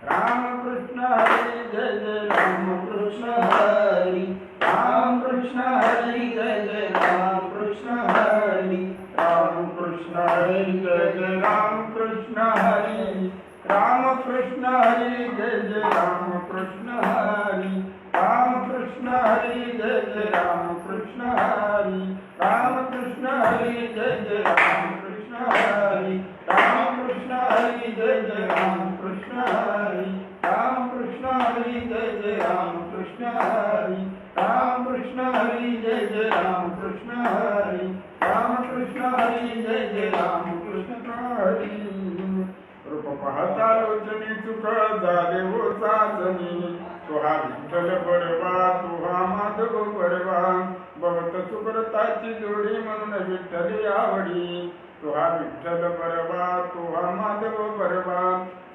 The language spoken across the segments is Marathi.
राम कृष्ण हरी जय जय राम कृष्ण हरी राम कृष्ण हरी जय जय राम कृष्ण हरी राम कृष्ण हरी जय जय राम कृष्ण हरी राम कृष्ण हरी जय जय राम कृष्ण हरी राम कृष्ण हरी जय जय राम कृष्ण हरी राम कृष्ण हरी जय जय राम कृष्ण हरी राम कृष्ण हरी जय जय राम कृष्ण हरी राम कृष्ण हरी जय जय राम कृष्ण हरी राम कृष्ण हरी जय जय राम कृष्ण हरी राम कृष्ण हरी जय जय राम कृष्ण हरी रूप पाहता लोचनी चुक झाले हो साजनी तो हा विठ्ठल बरवा तो हा माधव बरवा भगत सुकृताची जोडी म्हणून विठ्ठली आवडी तो हा विठ्ठल बरवा तो हा माधव बरवा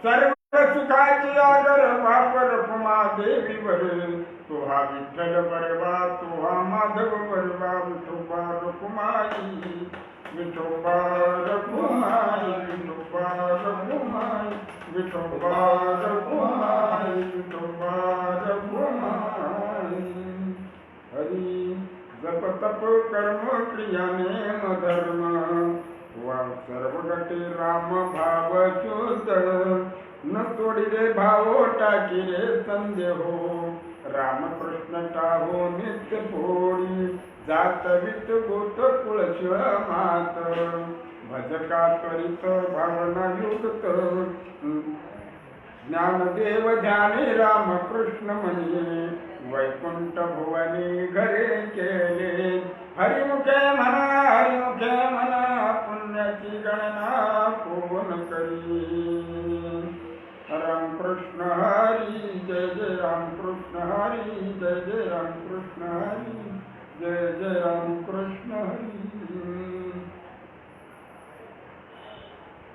सर्व सुखाची आगर वापर पुमा देवी वर तो हा विठ्ठल बरवा तो हा माधव बरवा विठोबा रखुमाई विठोबा रखुमाई विठोबा रखुमाई विठोबा रखुमाई विठोबा रखुमाई हरी जप तप कर्म क्रियाने धर्म वा सर्व गटे राम भाव शुद्ध न तोडी रे भावो टाकी रे संदेहो राम कृष्ण टाहो नित्य पोळी जात वित गोत कुळशिळ मात भजका त्वरित भावना युक्त ज्ञानदेव ध्याने राम कृष्ण म्हणे वैकुंठ भुवनी घरे केले हरिमुखे म्हणा पुण्याची गणना कोण करी राम कृष्ण हरी जय जय राम कृष्ण हरी जय जय राम कृष्ण हरी जय जय राम कृष्ण हरी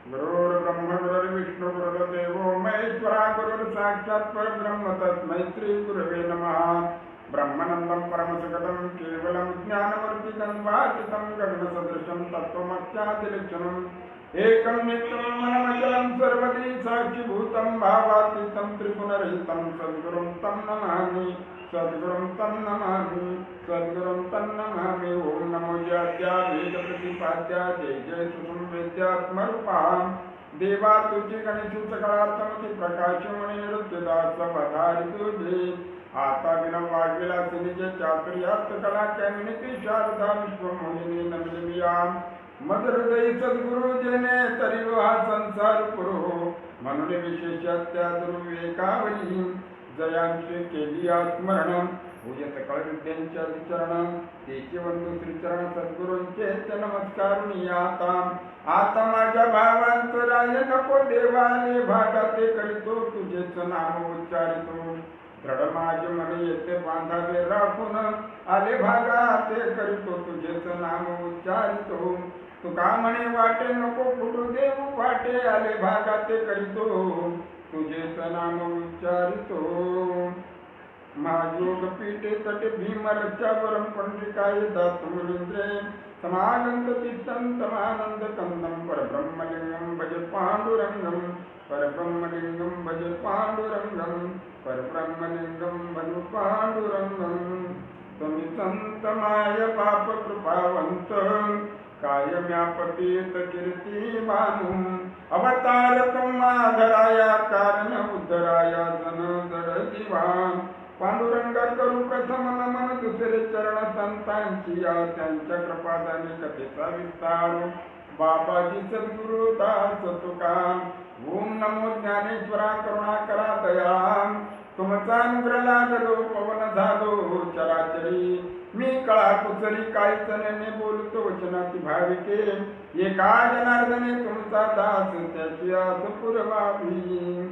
गुरुर्ब्रह्म गुरुर्विष्णु गुरुर्देवो महेश्वरा गुरुर्साक्षात् परब्रह्म तस्मै श्री गुरवे नमः ब्रह्मानन्दं परमसुखदं केवलं ज्ञानवर्धितं वाचितं गगनसदृशं तत्त्वमख्यातिलक्षणम् एकं नित्यं मनमचलं सर्वदी साक्षिभूतं भावातीतं त्रिपुनरहितं सद्गुरुं तं नमामि सद्गुरुं तं नमामि सद्गुरुं तं नमामि ॐ नमो याद्या वेदप्रतिपाद्या जय जय सुसंवेद्यात्मरूपा देवा तुझी गणेशु सकळार्थमती प्रकाशमणी नृत्यदास पधारी तुझे आता विना वागविला निज चातुर्यास्त कला कॅमिनिती शारदा विश्वमोहिनी नमिया मदहृदयी सद्गुरु जेने तरी हा संसार पुरो म्हणून विशेष त्या दुर्विवेकावरी जयांची केली आत्मरण पूजत कळविद्यांच्या विचरण तेचे बंधू श्रीचरण सद्गुरूंचे नमस्कार आता माझ्या भावांतराय नको देवाने भागाते करीतो तुझेच नाम उच्चारितो दृढ माझे मन येते बांधावे राखून आले भागाते करीतो तुझेच नाम उच्चारितो तुका म्हणे वाटे नको फुटू देऊ वाटे आले भागाते करीतो तुझेच नाम उच्चारितो महायोग पीठे तटे भीमरच्या वरम पंडिकाय दातु मुनींद्रे समानंद तिष्ठं तमानंद कंदं परब्रह्मलिंगं भज पांडुरंगं परब्रह्मलिंगं भज पांडुरंगं परब्रह्मलिंगं भज पांडुरंगं तुम्ही संत माय पाप कृपावंत कायम्यापतीत कीर्तिमानू अवतार तुम्हाधराया कारण उद्धराया जन जड दिवान पांडुरंगा करू प्रथम नमन दुसरे चरण संतांची या त्यांच्या कृपादाने कथेचा विस्तार बाबाजी सद्गुरु दास तुका ओम नमो ज्ञानेश्वरा करुणाकरा दया तुमचा अनुग्रह लागलो पवन झालो चराचरी मी कळा कुचरी काहीच नेने बोलतो वचनाती भाविके एका जनार्दने तुमचा दास त्याची आस पुरवावी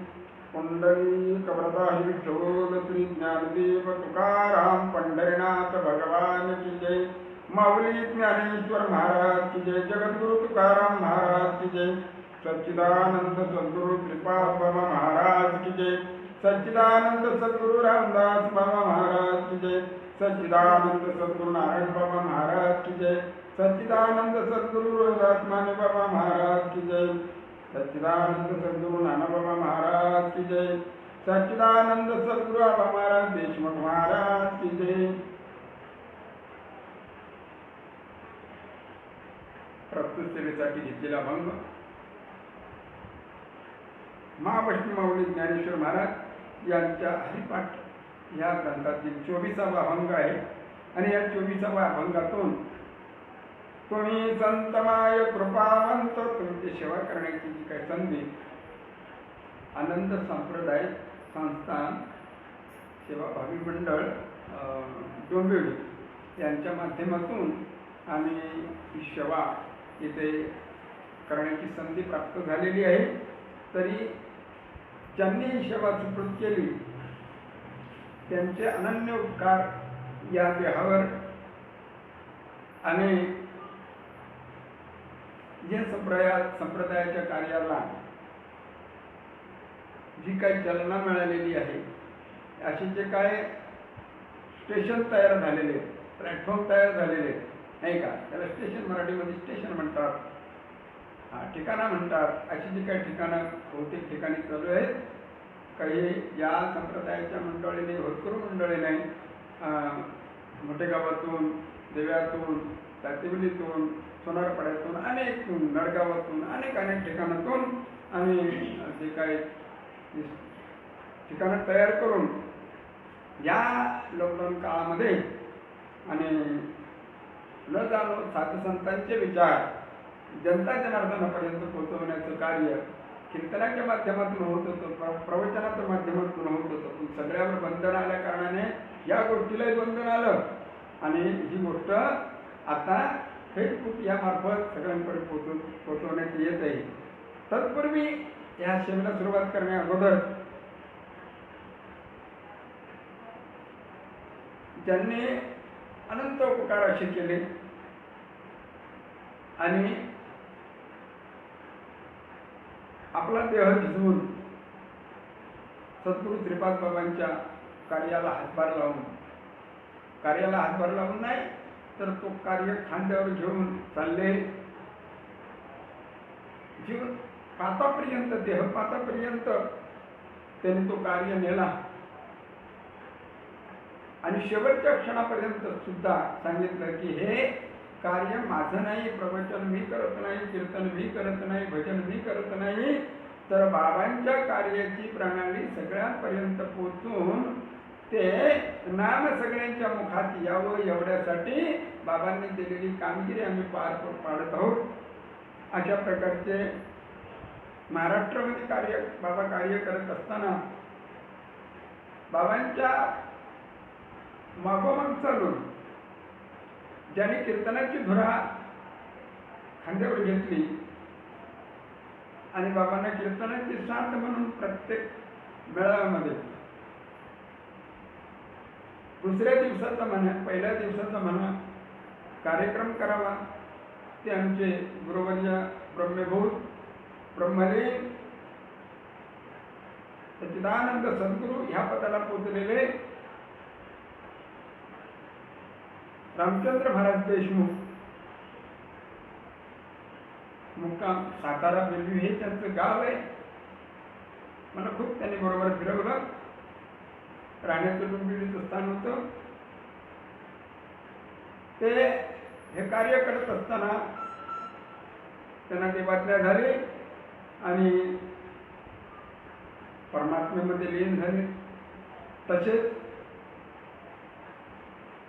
कुंडली कबरदाही विठ्ठल श्री ज्ञानदेव तुकाराम पंढरीनाथ भगवान की जय माऊली ज्ञानेश्वर महाराज की जय जगद्गुरु तुकाराम महाराज की जय सच्चिदानंद सद्गुरु कृपा बाबा महाराज की जय सच्चिदानंद सद्गुरु रामदास बाबा महाराज की जय सच्चिदानंद सद्गुरु नारायण बाबा महाराज की जय सच्चिदानंद सद्गुरु रोहिदास माने बाबा महाराज की जय सच्चिदानंद सद्गुरु नाना बाबा महाराज की की जय. सच्चिदानंद सद्गुरु आबा महाराज देशमुख महाराज की जय. प्रस्तुत सेवेसाठी घेतलेला अभंग महावैष्णव माऊली ज्ञानेश्वर महाराज यांच्या हरिपाठ या ग्रंथातील 24वा अभंग आहे. आणि या 24व्या अभंगातून तुम्ही संतमाय कृपावंत तुमची सेवा करण्याची जी काही संधी आनंद संप्रदाय संस्थान सेवाभावी मंडळ डोंबिवली यांच्या माध्यमातून आम्ही ही सेवा इथे करण्याची संधी प्राप्त झालेली आहे. तरी ज्यांनी ही सेवा सुपूर्द केली त्यांचे अनन्य उपकार या देहावर आणि जे संप्रदायाच्या कार्याला जी काही चालना मिळालेली आहे, असे जे काय स्टेशन तयार झालेले, प्लॅटफॉर्म तयार झालेले नाही का, त्याला स्टेशन मराठीमध्ये स्टेशन म्हणतात, ठिकाणं म्हणतात. अशी जी काही ठिकाणं बहुतेक ठिकाणी चालू आहेत. काही या संप्रदायाच्या मंडळीने, होतकरू मंडळीने मोठेगावातून, देव्यातून, तातिवलीतून, सोनारपाड्यातून, अनेक नडगावातून, अनेक ठिकाणातून आम्ही जे काही ठिकाणं तयार करून या लॉकडाऊन काळामध्ये आणि न जाणो साधुसंतांचे विचार जनता जनार्दनापर्यंत पोहोचवण्याचं कार्य कीर्तनाच्या माध्यमातून होत होतं, प्रवचनाच्या माध्यमातून होत होतं. पण सगळ्यावर बंधन आल्या कारणाने या गोष्टीलाही बंधन आलं आणि ही गोष्ट आता फेसबुक यामार्फत सगळ्यांकडे पोहोचवण्यात येत आहे. तत्पूर्वी या सेवेला सुरुवात करण्या अगोदर ज्यांनी अनंत उपकार असे केले आणि आपला देह झिजवून सद्गुरू श्रीपाद बाबांच्या कार्याला हातभार लावून नाही तर तो कार्य खांद्यावर घेऊन चालले. जीव पातापर्यंत, देहपातापर्यंत त्यांनी तो कार्य नेला आणि शेवटच्या क्षणापर्यंत सुद्धा सांगितलं की हे कार्य माझं नाही, प्रवचन मी करत नाही, कीर्तन मी करत नाही, भजन मी करत नाही, तर बाबांच्या कार्याची प्रणाली सगळ्यांपर्यंत पोहोचून ते नाम सगळ्यांच्या मुखात यावं एवढ्यासाठी बाबांनी दिलेली कामगिरी आम्ही पाडत आहोत. अशा प्रकारचे महाराष्ट्रामध्ये बाबा कार्य करत असताना बाबांच्या मागोमाग चालून ज्यांनी कीर्तनाची धुरा खांद्यावर घेतली आणि बाबांना कीर्तनाची साथ म्हणून प्रत्येक मेळाव्यामध्ये दुसऱ्या दिवसाचा म्हणा, पहिल्या दिवसाचा म्हणा कार्यक्रम करावा, ते आमचे गुरुवर्य ब्रह्मभूत ब्रह्मलीन सच्चिदानंद सद्गुरू ह्या पदाला पोचलेले रामचंद्र महाराज देशमुख, मुक्काम सातारा बेलवी हे त्यांचं गाव आहे. मला खूप त्यांनी बरोबर फिरवलं. राहण्याचं डोंबिवलीचं स्थान होतं. ते हे कार्य करत असताना त्यांना देवाज्ञा झाली आणि परमात्म्यामध्ये लीन झाले. तसेच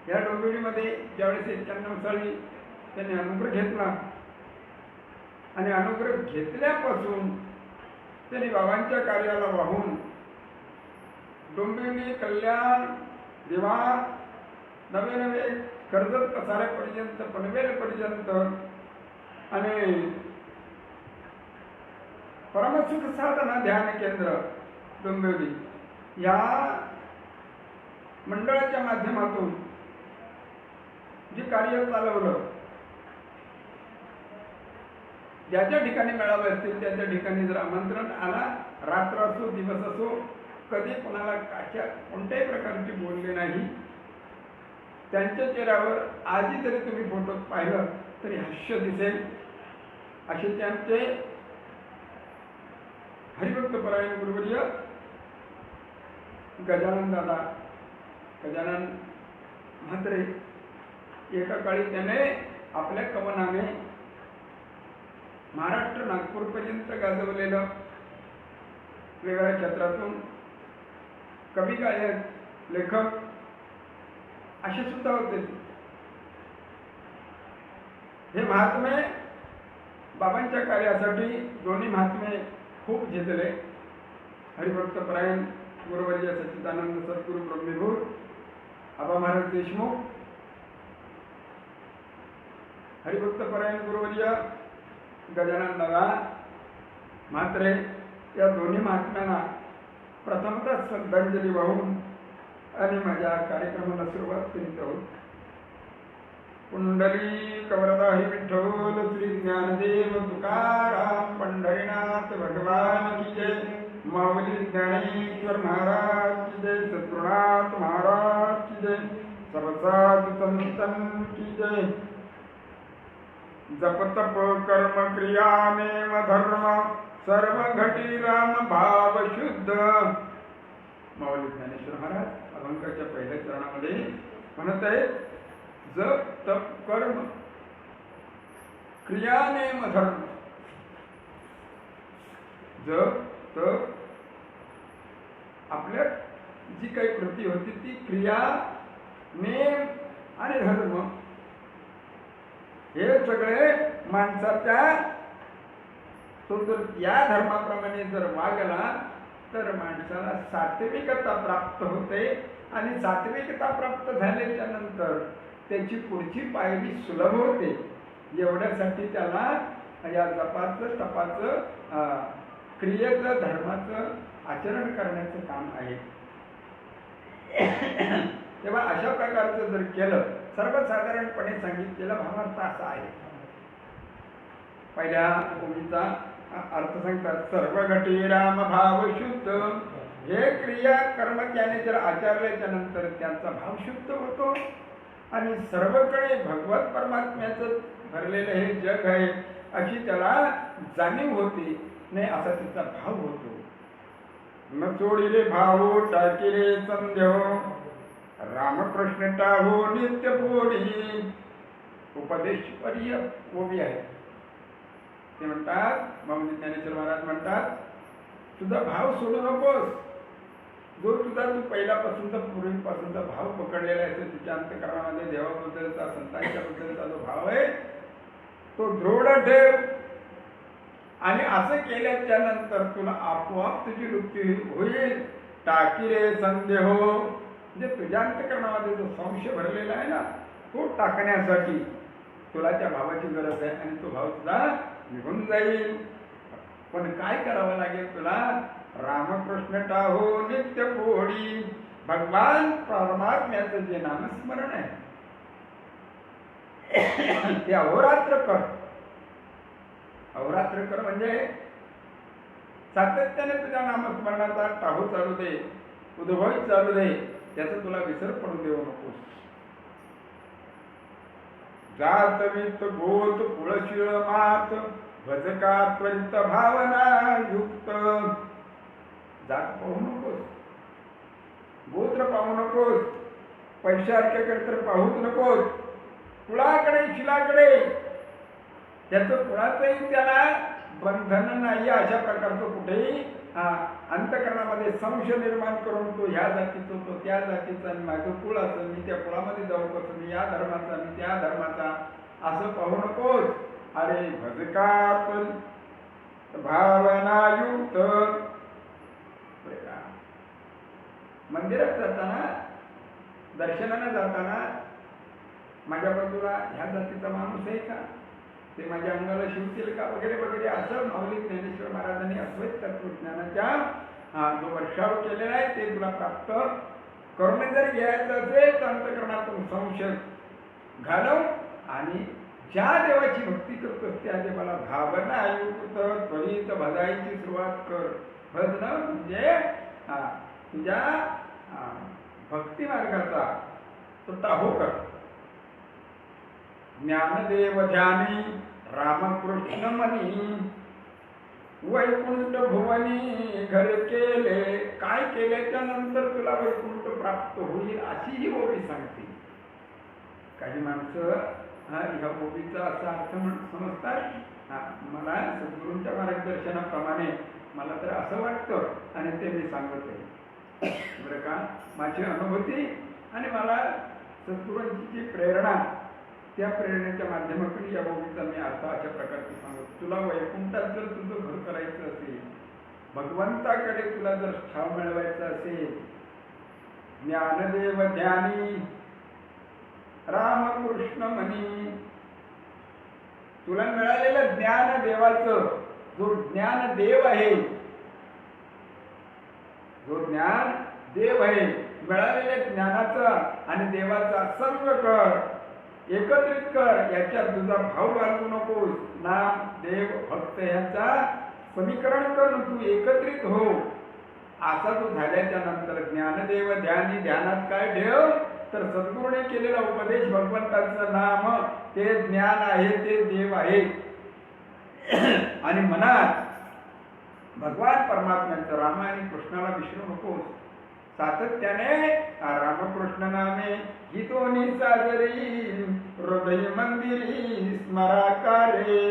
या डोंबिवलीमध्ये ज्यावेळेस 91 साली त्यांनी अनुग्रह घेतला आणि अनुग्रह घेतल्यापासून त्यांनी बाबांच्या कार्याला वाहून डोंबिवली, कल्याण, दिवाण, नवे कर्जत कसाऱ्यापर्यंत, पनवेलपर्यंत आणि परमसुख साधना ध्यान केंद्र डोंबिवली या मंडळाच्या माध्यमातून जे कार्य चालवलं, ज्याच्या ठिकाणी मेळावे असतील त्या ठिकाणी जर आमंत्रण आला, रात्र असो दिवस असो, कधी कोणाला कोणत्याही प्रकारचे बोलले नाही. त्यांच्या चेहऱ्यावर आजही जरी तुम्ही फोटो पाहिलं तरी हास्य दिसेल. असे त्यांचे हरिभक्तपरायण गुरुवर्य गजानन दादा गजानन म्हात्रे एका काळी त्याने आपल्या कवनाने महाराष्ट्र नागपूरपर्यंत गाजवलेलं वेगळ्या क्षेत्रातून कवी गायक लेखक असे सुद्धा होते. हे महात्मे बाबांच्या कार्यासाठी दोन्ही महात्मे खूप झेजले. हरिभक्त परायण गुरुवर्य सच्चिदानंद सद्गुरू ब्रह्मविभूत आबा महाराज देशमुख, हरिभक्त परायण गुरुवर्य गजानन दादा म्हात्रे या दोन्ही महात्म्यांना प्रथमतः श्रद्धांजली वाहून आणि माझ्या कार्यक्रमाला सुरुवात करीत आहोत. कुंडली कवरदा हरी विठ्ठल श्री ज्ञानदेव तुकाराम पंढरीनाथ भगवान की जय. माऊली ज्ञानेश्वर महाराज की जय. सद्गुरुनाथ महाराज की जय. सर्वसाधु संतन की जय. जप तप कर्म क्रिया नेम धर्म सर्व घटी राम भाव शुद्ध. माऊली ज्ञानेश्वर महाराज अभंगाच्या पहिल्या चरणामध्ये म्हणत आहे, जप तप कर्म क्रिया नेम धर्म. जप तप आपल्या जी काही कृती होती ती क्रिया नेम आणि धर्म हे सगळे माणसाच्या तो जर या धर्माप्रमाणे जर वागला तर माणसाला सात्विकता प्राप्त होते आणि सात्विकता प्राप्त झाल्याच्या नंतर त्याची पुढची पायरी सुलभ होते. एवढ्यासाठी त्याला या जपाचं तपाचं क्रियेचं धर्माचं आचरण करण्याचं काम आहे. तेव्हा अशा प्रकारचं जर केलं, सर्वसाधारणपणे सांगितलेला भावार्थ असा आहे. पहिल्या ओळीचा अर्थ सांगतात, सर्व घटी राम भाव शुद्ध. हे क्रिया कर्म त्याने जर आचरल्याच्या नंतर त्यांचा भाव शुद्ध होतो आणि सर्वकडे भगवत परमात्म्याचं भरलेलं हे जग आहे अशी त्याला जाणीव होती नाही, असा तिचा भाव होतो. न चोडीले भाव टाकिले संदेह रामकृष्ण टाहो नित्य पोडी. उपदेश पर्य ओवी आहे. ते म्हणतात, माऊली ज्ञानेश्वर महाराज म्हणतात, तुझा भाव सोडू नकोस. जो तुझा तू पहिल्यापासूनचा पूर्वीपासूनचा भाव पकडलेला आहे तो तुझ्या अंतःकरणामध्ये देवाबद्दलचा संतांच्या बद्दलचा जो भाव आहे तो दृढ ठेव. आणि असं केल्याच्या नंतर तुला आपोआप तुझी वृत्ती होईल. टाकी रे संदेह, म्हणजे तुझ्या अंतःकरणामध्ये जो संशय भरलेला आहे ना तो टाकण्यासाठी तुला त्या भावाची गरज आहे आणि तो भाव तुला निघून जाईल. पण काय करावं लागेल तुला? रामकृष्ण टाहो नित्य पोडी. भगवान परमात्म्याचं जे नामस्मरण आहे ते अहोरात्र कर. अहोरात्र कर म्हणजे सातत्याने तुझ्या नामस्मरणाचा टाहू चालू दे, उद्भवी चालू दे. त्याचा तुला विसर पडू देऊ नकोस. जात वित गोत कुळशीळ मात भजका त्वरित भावना युक्त. जात पाहू नकोस, गोत्र पाहू नकोस, पैशाकडे तर पाहूच नकोस. कुळाकडे शिलाकडे त्याचं कुळाचंही त्याला बंधन नाही अशा प्रकारचं कुठेही अंतःकरणामध्ये संशय निर्माण करून तो ह्या जातीचा तो त्या जातीचा आणि माझं कुळाचं मी त्या कुळामध्ये जाऊ कसं, मी या धर्माचा मी त्या धर्माचा असं पाहू नकोस. अरे भजका भावनायुक्त. मंदिरात जाताना दर्शनाला जाताना माझ्या बाजूला ह्या जातीचा माणूस आहे का, ते माझ्या अंगाला शिवतील का वगैरे वगैरे असं माऊली ज्ञानेश्वर महाराजांनी अद्वैत तत्वज्ञानाच्या जो वर्षाव केलेला आहे ते तुला प्राप्त करून जर घ्यायचं असेल तर अंतःकरणातून संशय घालव आणि ज्या देवाची भक्ती करतोस त्या देवाला भावना युक्त त्वरित भजायची सुरुवात कर. भजन म्हणजे तुझ्या भक्ती मार्गाचा तो टाहो कर. ज्ञानदेव ध्यानी रामकृष्ण मनी. वैकुंठ भुवनी घर केले, काय केल्याच्या नंतर तुला वैकुंठ प्राप्त होईल अशी ही ओवी सांगते. काही माणसं ह्या ओवीचा असा अर्थ समजतात. मला सद्गुरूंच्या मार्गदर्शनाप्रमाणे मला तर असं वाटतं आणि ते मी सांगत आहे बरं का. माझी अनुभूती आणि मला सद्गुरूंची जी प्रेरणा, त्या प्रेरणेच्या माध्यमातून या ओवीचा मी अर्थ अशा प्रकारचे सांगतो. तुला वैकुंठात जर तुझं घर करायचं असेल, भगवंताकडे तुला जर स्थान मिळवायचं असेल, ज्ञानदेव ध्यानी रामकृष्ण म्हणी, तुला मिळालेलं ज्ञान देवाचं, जो ज्ञानदेव आहे, जो ज्ञान देव आहे, मिळालेल्या ज्ञानाचा आणि देवाचा संग कर, एकत्रित कर. याच्यात तुझा भाव घालू नकोस. नाम देव भक्त यांचा समीकरण कर, तू एकत्रित हो. असा तो झाल्याच्या नंतर ज्ञानदेव ध्यानी, ध्यानात काय ठेव तर सद्गुरूने केलेला उपदेश, भगवंताचं नाम, ते ज्ञान आहे, ते देव आहे. आणि मनात भगवान परमात्म्याचं, राम आणि कृष्णाला विसरू नकोस. सातत्याने रामकृष्ण नामे ही दोन्ही साजरी, हृदय मंदिरी स्मराकारे.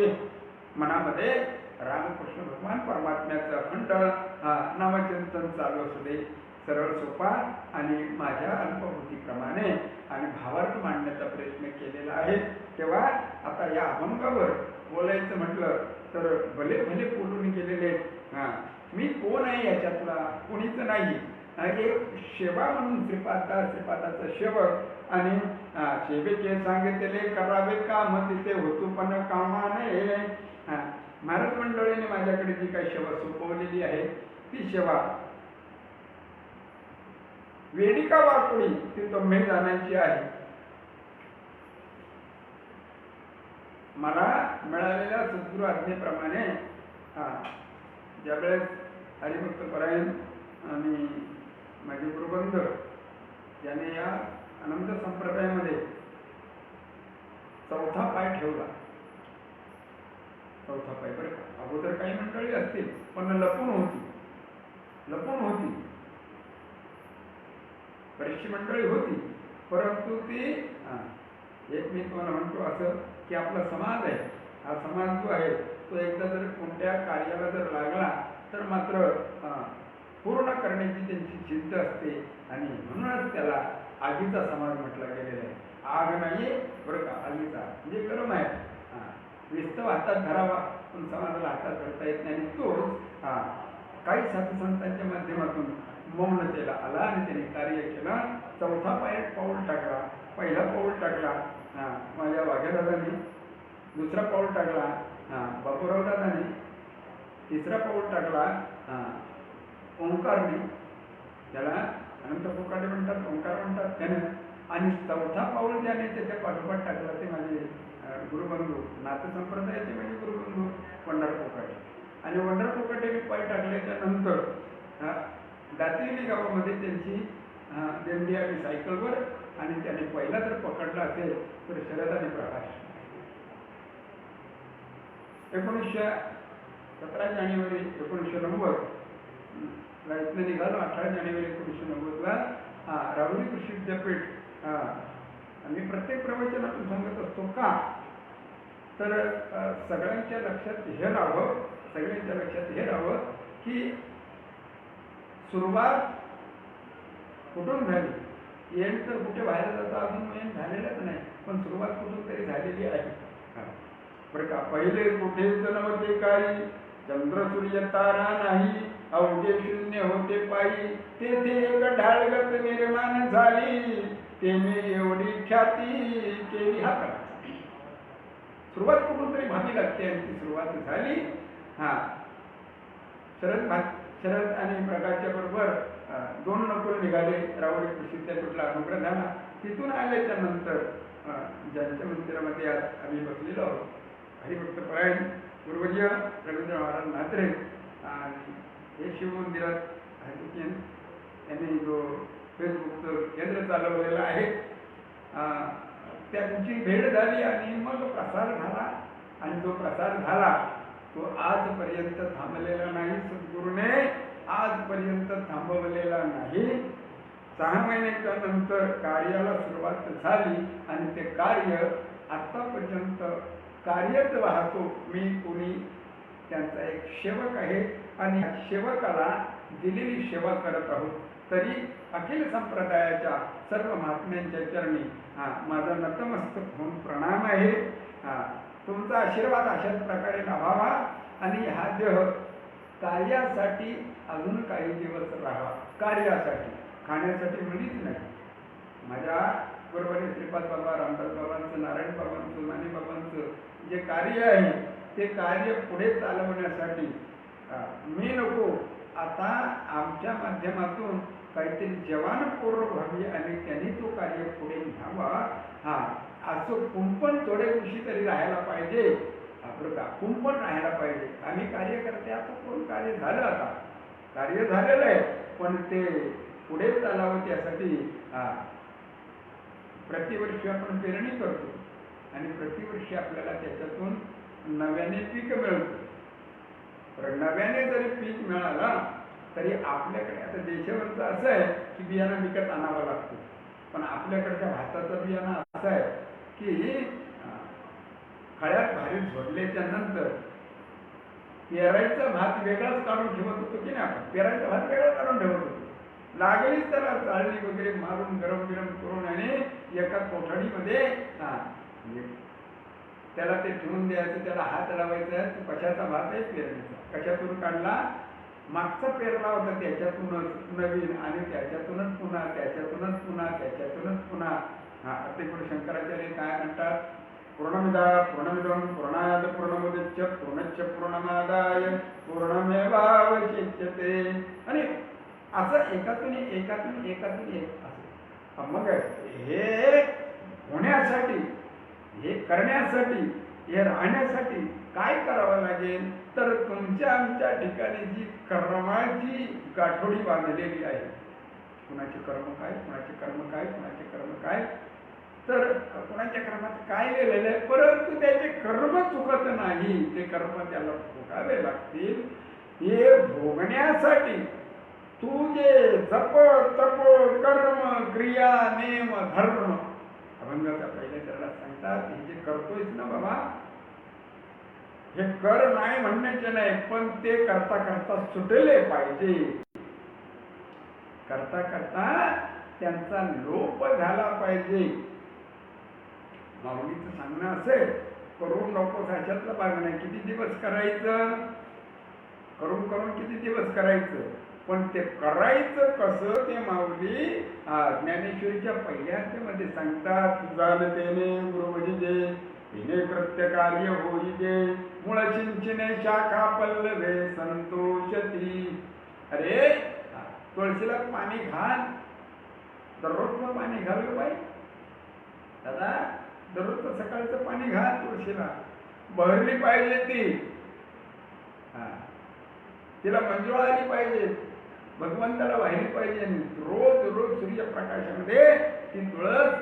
मनामध्ये रामकृष्ण भगवान परमात्म्याचं अखंड नामचिंतन चालू असू दे. सरळ सोपा आणि माझ्या अल्पबुद्धीप्रमाणे आणि भावार्थ मांडण्याचा प्रयत्न केलेला आहे. तेव्हा आता या अभंगावर बोलायचं म्हटलं तर भले भले बोलून गेलेले. मी कोण आहे याच्यातला, कोणीच नाही. एक सेवा म्हणून श्रीपादाचा सेवक आणि सेवेचे सांगितले करावे काम, तिथे होतो पण कामाने. महाराज मंडळीने माझ्याकडे जी काही सेवा सोपवलेली आहे ती सेवा वेदिका वाकुळी ती तुम्ही जाण्याची आहे. मला मिळालेल्या सद्गुरू आज्ञेप्रमाणे ज्यावेळेस हरिभक्त परायण आणि माझे गुरुबंध याने या अनंत संप्रदायामध्ये चौथा पाय ठेवला. चौथा पाय बरं, अगोदर काही मंडळी असतील पण लपून होती, बरीचशी मंडळी होती, परंतु ती एक मी तुम्हाला म्हणतो असं की आपला समाज आहे, हा समाज जो आहे तो एकदा जर कोणत्या कार्याला जर लागला तर मात्र पूर्ण करण्याची त्यांची जिद्द असते आणि म्हणूनच त्याला आगीचा समाज म्हटला गेलेला आहे. आग नाही बरं का, आगीचा म्हणजे गरम आहे. विस्तव हातात धरावा पण समाजाला हातात धरता येत नाही. आणि तोच काही साधुसंतांच्या माध्यमातून मौनतेला आला आणि त्याने कार्य केलं. चौथा पाऊल टाकला, पहिला पाऊल टाकला माझ्या वाघ्यादादांनी, दुसरा पाऊल टाकला बापूराव दादांनी, तिसरा पाऊल टाकला ओंकारने, त्याला अनंत कोकाटे म्हणतात, ओंकार म्हणतात त्याने, आणि चौथा पाऊल ज्याने त्याच्या पाठोपाठ टाकला ते माझे गुरुबंधू, नाथ संप्रदायाचे माझे गुरुबंधू वंडार कोकाटे. आणि वंडार कोकाटे पाय टाकल्याच्या नंतर दातिर्ली गावामध्ये त्यांची दिंडी आली सायकलवर आणि त्याने पहिला जर पकडला असेल तर शरद आणि प्रकाश. 17 जानेवारी 1990 ला इथलं निघालो. 18 जानेवारी 1990 राहुरी कृषी विद्यापीठ. मी प्रत्येक प्रवचनातून सांगत असतो का तर सगळ्यांच्या लक्षात हे राहावं की सुरुवात कुठून झाली. एंड तर कुठे बाहेर जाता अजून एंड झालेलाच नाही, पण सुरुवात कुठून तरी झालेली आहे बरं का. पहिले कुठेच नव्हते काही, चंद्र सूर्य तारा नाही, अवघे शून्य होते पायी, तेथे एक ढाळगत निर्माण झाली, तेने एवढी ख्याती केली. हा करा सुरुवात कुठून तरी भावी लागते आणि ती सुरुवात झाली. शरद आणि प्रकाशच्या बरोबर 2 नकुल निघाले. राहुरी कृषी विद्यापीठला अनुग्रह झाला. तिथून आल्याच्या नंतर ज्यांच्या मंदिरामध्ये आज आम्ही बसलेलो आहोत हरिभक्त परायण गुरुवर्य रवींद्र महाराज म्हात्रे आणि हे शिवमंदिरात यांनी जो फेसबुकचं केंद्र चालवलेलं आहे त्यांची भेट झाली आणि मग प्रसार झाला. आणि जो प्रसार झाला तो आजपर्यंत थांबलेला नाही. सद्गुरूने आजपर्यंत थांबवलेला नाही. 6 महिन्याच्या नंतर कार्याला सुरुवात झाली आणि ते कार्य आतापर्यंत कार्यच वाहतो. मी कोणी त्यांचा एक सेवक आहे आणि सेवकाला दिलेली सेवा करत आहोत. तरी अखिल संप्रदायाच्या सर्व महात्म्यांच्या चरणी माझा नतमस्तक होऊन प्रणाम आहे. तुमचा आशीर्वाद अशाच प्रकारे लाभावा आणि हा देह कार्यासाठी अजून काही दिवस राहावा. कार्यासाठी, खाण्यासाठी मुळीच नाही. माझ्या बरोबर श्रीपाद बाबा, रामदास बाबांचं, नारायण बाबांचं, माने बाबांचं जे कार्य आहे ते कार्य पुढे चालवण्यासाठी मी नको, आता आमच्या माध्यमातून काहीतरी जवानपूर्व व्हावी आणि त्यांनी तो कार्य पुढे न्यावा. असं कुंपण थोडे दिवशी तरी राहायला पाहिजे. बरं का, कुंपण राहायला पाहिजे. आम्ही कार्य करते, आता कोण कार्य झालं, आता कार्य झालेलं आहे, पण ते पुढे चालावं त्यासाठी प्रतिवर्षी आपण पेरणी करतो आणि प्रतिवर्षी आपल्याला त्याच्यातून नव्याने पीक मिळतं. तर नव्याने जरी पीक मिळाला तरी आपल्याकडे आता देशावरचं असं आहे की बियाणं विकत आणावं लागतं, पण आपल्याकडच्या भाताचं बियाणं असं आहे की खळ्यात भारी झोडल्याच्या नंतर पेरायचा भात वेगळाच काढून ठेवत होतो की नाही. आपण पेरायचा भात वेगळा काढून ठेवत होतो. लागलीच त्याला चाळणी वगैरे मारून गरम करून आणि एका कोठडीमध्ये त्याला ते ठेवून द्यायचं. त्याला हात लावायचा, कशाचा भात आहे, पेरणीचा. कशातून काढला, मागचा पेरला होता त्याच्यातूनच नवीन आणि त्याच्यातूनच पुन्हा, त्याच्यातूनच पुन्हा, त्याच्यातूनच पुन्हा. ते पुढे शंकराचार्य काय म्हणतात, पूर्णमिदं पूर्णात् पूर्णमुदच्य पूर्णस्य पूर्णमादाय पूर्णमेवावशिष्यते. आणि असं एकातून एक असं. मग हे होण्यासाठी, हे करण्यासाठी, हे राहण्यासाठी काय करावं लागेल, तर तुमच्या आमच्या ठिकाणी जी कर्माची गाठोडी बांधलेली आहे, कुणाचे कर्म काय, कुणाचे कर्म काय, कुणाचे कर्म काय, तर कुणाच्या कर्मात काय लिहिलेलं आहे, परंतु त्याचे कर्म चुकत नाही. ते कर्म त्याला भोगावे लागतील. हे भोगण्यासाठी तू जे जप तप कर्म क्रिया नेम धर्म अभंगाच्या पहिल्या चरणात सांगतात, हे जे करतोयच ना बाबा, हे कर नाही म्हणण्याचे नाही, पण ते करता करता सुटले पाहिजे. करता करता त्यांचा लोप झाला पाहिजे. माऊलीचं सांगणं असेल, करून नको साच्यातलं भाग नाही. किती दिवस करायचं, करून करून किती दिवस करायचं, पण ते करायचं कसं ते माऊली ज्ञानेश्वरीच्या पहिल्या अध्यायामध्ये सांगतात. जाणतेने गुरुवजिजे विने कृत्य कार्य होईजे मूळ सिंचने शाखा पल्लवे संतोषती. अरे तुळशीला पाणी घाल, दररोजचं पाणी घाल ग बाई दादा, दररोजचं सकाळचं पाणी घाल तुळशीला. बहरली पाहिजे ती, तिला मंजुळा आली पाहिजे, भगवंताला वाहिली पाहिजे. रोज रोज सूर्यप्रकाशामध्ये ती तुळस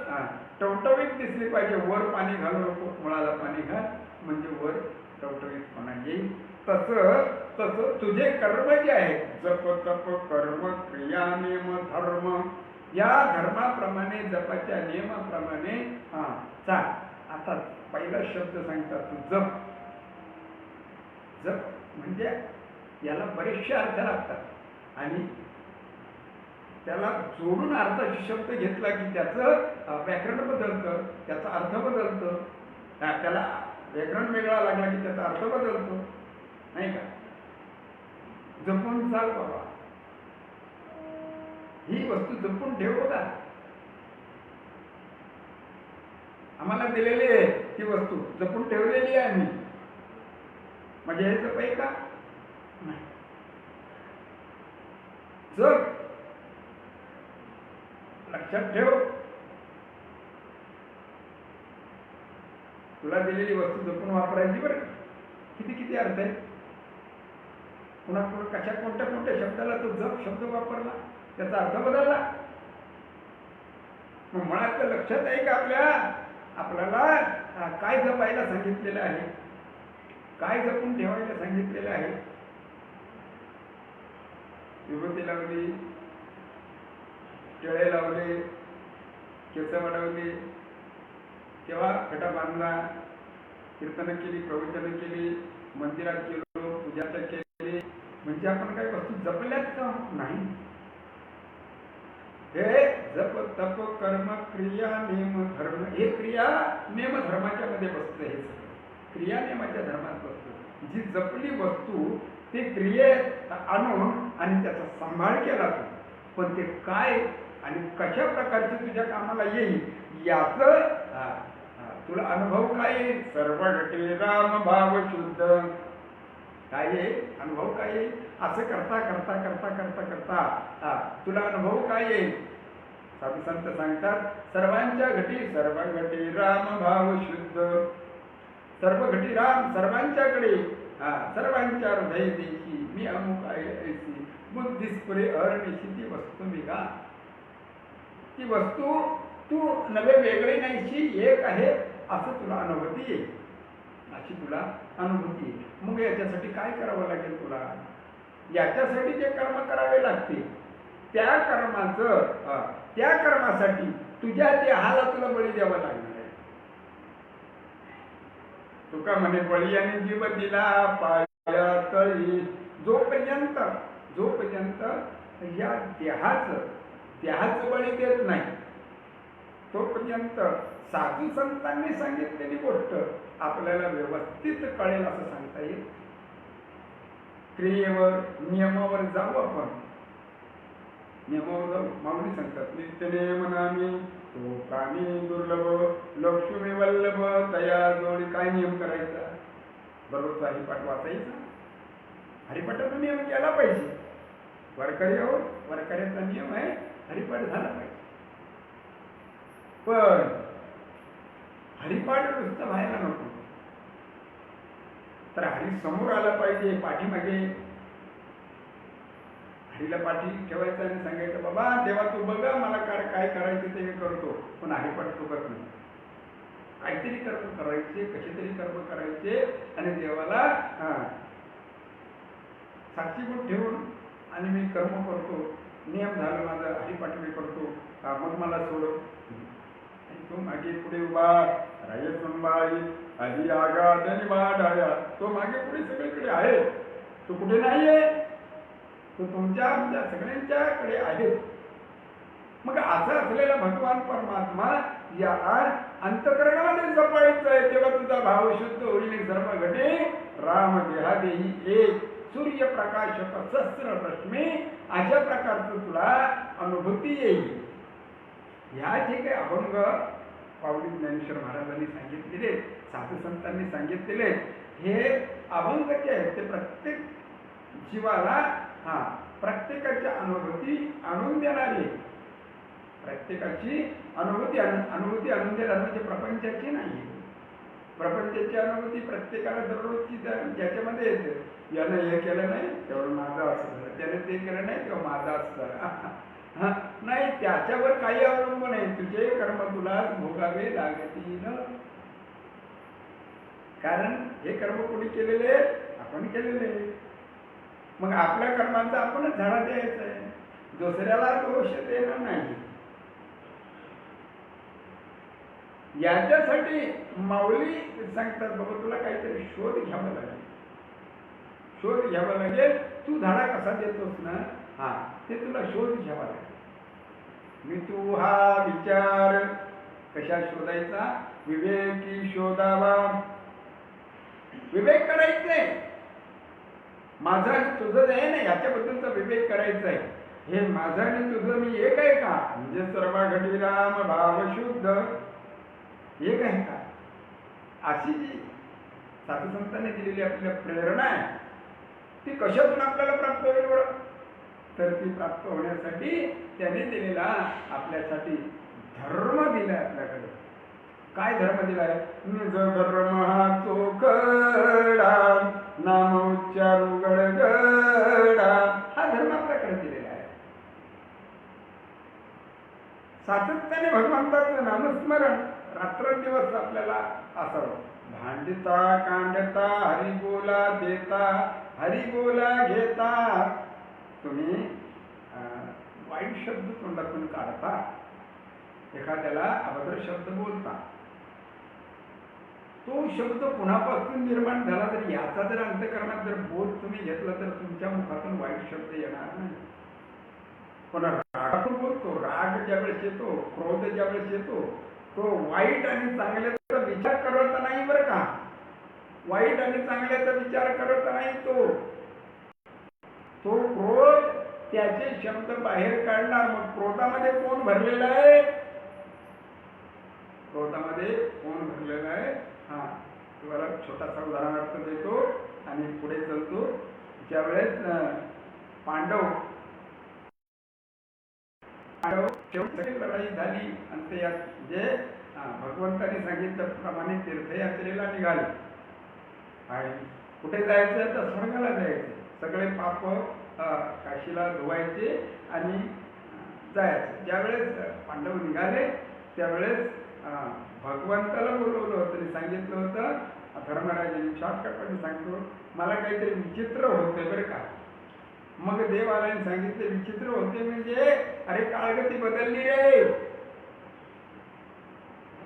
टवटवीत दिसली पाहिजे. वर पाणी घालू नको, मुळाला पाणी घाल, म्हणजे वर टवटवीतपणा येईल. तसं तुझे कर्म जे आहेत, जप तप कर्म क्रिया नेम धर्म, या धर्माप्रमाणे, जपाच्या नियमाप्रमाणे चाल. आता पहिला शब्द सांगतात तू जप. जप म्हणजे याला बरेचसे अर्थ लागतात आणि त्याला जोडून अर्थाचे शब्द घेतला की त्याचं व्याकरण बदलतं, त्याचा अर्थ बदलतो. त्याला व्याकरण वेगळा लागला की त्याचा अर्थ बदलतो, नाही का. जपून चाल बाबा, ही वस्तू जपून ठेव बघा. आम्हाला दिलेली आहे ती वस्तू, जपून ठेवलेली आहे आम्ही. म्हणजे हे जप आहे का, नाही. जप लक्षात ठेव, तुला दिलेली वस्तू जपून वापरायची बरं. किती किती अर्थ आहे, पुन्हा कशा कोणत्या कोणत्या शब्दाला तो जप शब्द वापरला, त्याचा अर्थ बदलला. मग मुळात लक्षात आहे का आपल्याला काय जपायला सांगितलेलं आहे, काय जपून ठेवायला सांगितलेलं आहे? विभूती लावली, टिळे लावले, केस वाढवले, तेव्हा खटा बांधला, कीर्तन केली, प्रवचन केली, मंदिरात गेलो, पूजा केली, म्हणजे आपण काही वस्तू जपल्यात का? नाही. हे जप तप कर्म क्रिया नेम धर्म, हे क्रिया नेम धर्माच्या मध्ये बसतं. हे सगळं क्रिया नेमाच्या धर्मात बसतं. जी जपली वस्तू ते क्रियेत आणून आणि त्याचा सांभाळ केला तू, पण ते काय आणि कशा प्रकारची तुझ्या कामाला येईल याच तुला अनुभव काय येईल? सर्व घटे राम भाव शुद्ध. काय येईल अनुभव? काय येईल? असं करता करता करता करता करता तुला अनुभव काय येईल? साधू संत सांगतात, सर्वांच्या घटी सर्व घटी राम भाव शुद्ध. सर्व घटी राम, सर्वांच्याकडे, सर्वांच्या हृदय देशी मी अमुक ऐसी बुद्धिस्पुरे अरनिशी. ती वस्तू मी का? ती वस्तू तू नवे वेगळे नाहीशी, एक आहे असं तुला अनुभूती येईल. अशी तुला अनुभूती येईल. मग याच्यासाठी काय करावं लागेल तुला? याच्यासाठी जे कर्म करावे लागतील त्या कर्मासाठी तुझ्या देहाला तुला बळी द्यावा लागणार आहे. तुका म्हणे बळी आणि जीव दिला पाया तळी. जोपर्यंत या देहाचं बळी देत नाही तोपर्यंत साधू संतांनी सांगितलेली गोष्ट आपल्याला व्यवस्थित कळेल असं सांगता येईल. क्रियेवर नियमावर जाऊ आपण. नियमावर जाऊ. माऊली सांगतात, नित्य नियम नामी तो प्राणी दुर्लभ लक्ष्मी वल्लभ तया जोडी. काय नियम करायचा? बरोबर हरिपाठ वाचायचा. हरिपाठाचा नियम केला पाहिजे. वारकऱ्याचा नियम आहे हरिपाठ झाला पाहिजे. पण हरिपाठ नुसतं व्हायला नको, तर हरी समोर आला पाहिजे. पाठीमागे हरीला पाठी ठेवायचं आणि सांगायचं, बाबा देवा तू बघा मला काय करायचं ते मी करतो, पण हरिपाठ तू करत नाही. काहीतरी कर्म करायचे, कसे तरी कर्म करायचे आणि देवाला साक्षीभूत ठेवून आणि मी कर्म करतो, नियम झाला माझा, हरिपाठ मी करतो, मग मला सोड. तो मागे पुढे उभा राय संभाळी आधी आगात आणि वाढाया. तो मागे पुढे सगळीकडे आहे, तो कुठे नाहीये, तो तुमच्या सगळ्यांच्याकडे आहे. मग असं असलेला भगवान परमात्मा या अंतकरणामध्ये जपायचं आहे, तेव्हा तुझा भाव शुद्ध होईल. सर्व घटे राम देहादेही एक सूर्यप्रकाशक सहस्र रश्मी. अशा प्रकारचं तुला अनुभूती येईल. ह्या जे काही अभंग पावली ज्ञानेश्वर महाराजांनी सांगितलेले, साधू संतांनी सांगितलेले हे अभंग जे आहेत ते प्रत्येक जीवाला प्रत्येकाच्या अनुभूती आणून देणारी, प्रत्येकाची अनुभूती आणून देणार. म्हणजे प्रपंचाची नाही, प्रपंचाची अनुभूती प्रत्येकाला दररोजची ज्याच्यामध्ये येते. यानं हे केलं नाही तेवढं माझं असं झालं, त्याने ते केलं नाही तेव्हा माझं असं झालं. नाही, त्याच्यावर काही अवलंबून आहे. तुझे कर्म तुलाच भोगावे लागतील. कारण हे कर्म कोणी केलेले? आपण केलेले. मग आपल्या कर्मांचा आपणच झाडा द्यायचा आहे, दुसऱ्याला दोष देणार नाही. याच्यासाठी माऊली सांगतात, बाबा तुला काहीतरी शोध घ्यावा लागेल. तू झाडा कसा देतोस ना, ते तुला शोध घ्यावा लागेल. मी तू हा विचार कशा शोधायचा? विवेकी शोधावा. विवेक करायचंय. माझं आणि तुझं जे आहे ना याच्याबद्दलचा विवेक करायचा आहे. हे माझं आणि तुझं मी एक आहे का? म्हणजे सर्व घटी राम भाव शुद्ध एक आहे का? अशी जी साधू संतांनी दिलेली आपल्याला प्रेरणा आहे ती कशातून आपल्याला प्राप्त होईल बरं? तर ती प्राप्त होण्यासाठी त्याने दिलेला आपल्यासाठी धर्म दिलाय आपल्याकडे. काय धर्म दिलाय? निज धर्म हा चोखडा नाम उच्चारू गडगडा. हा धर्म आपल्याकडे दिलेला आहे. सातत्याने भगवंताचं नामस्मरण रात्रंदिवस आपल्याला असावं. भांडिता कांडता हरी बोला देता हरी बोला घेता. तुम्ही वाईट शब्द तोंडातून काढता, एखाद्याला अभद्र शब्द बोलता, तो शब्द कुणापासून निर्माण झाला तरी याचा जर अंतःकरणात जर बोध तुम्ही घेतला तर तुमच्या मुखातून वाईट शब्द येणार नाही. पण रागातून बोलतो, राग ज्यावेळेस येतो, क्रोध ज्यावेळेस येतो, तो वाईट आणि चांगल्याचा विचार करत नाही. बरं का, वाईट आणि चांगल्याचा विचार करत नाही. तो क्रोध त्याचे शब्द बाहेर काढणार. मग क्रोधामध्ये कोण भरलेला आहे? क्रोधामध्ये कोण भरलेला आहे? हा, तुम्हाला छोटासा उदाहरणार्थ देतो आणि पुढे चलतो. ज्यावेळेस पांडव शेवटी लढाई झाली आणि ते जे भगवंताने सांगितल्याप्रमाणे तीर्थयात्रेला निघाले. आणि कुठे जायचं तर स्वर्गाला जायचं. सगळे पाप काशीला धुवायचे आणि जायचं. ज्यावेळेस पांडव निघाले त्यावेळेस भगवंताला बोलवलं होतं आणि सांगितलं होतं, धर्मराजांनी शॉर्टकटमध्ये सांगतो, मला काहीतरी विचित्र होते बरं का. मग देवालयाने सांगितले विचित्र होते म्हणजे अरे काळगती बदलली रे,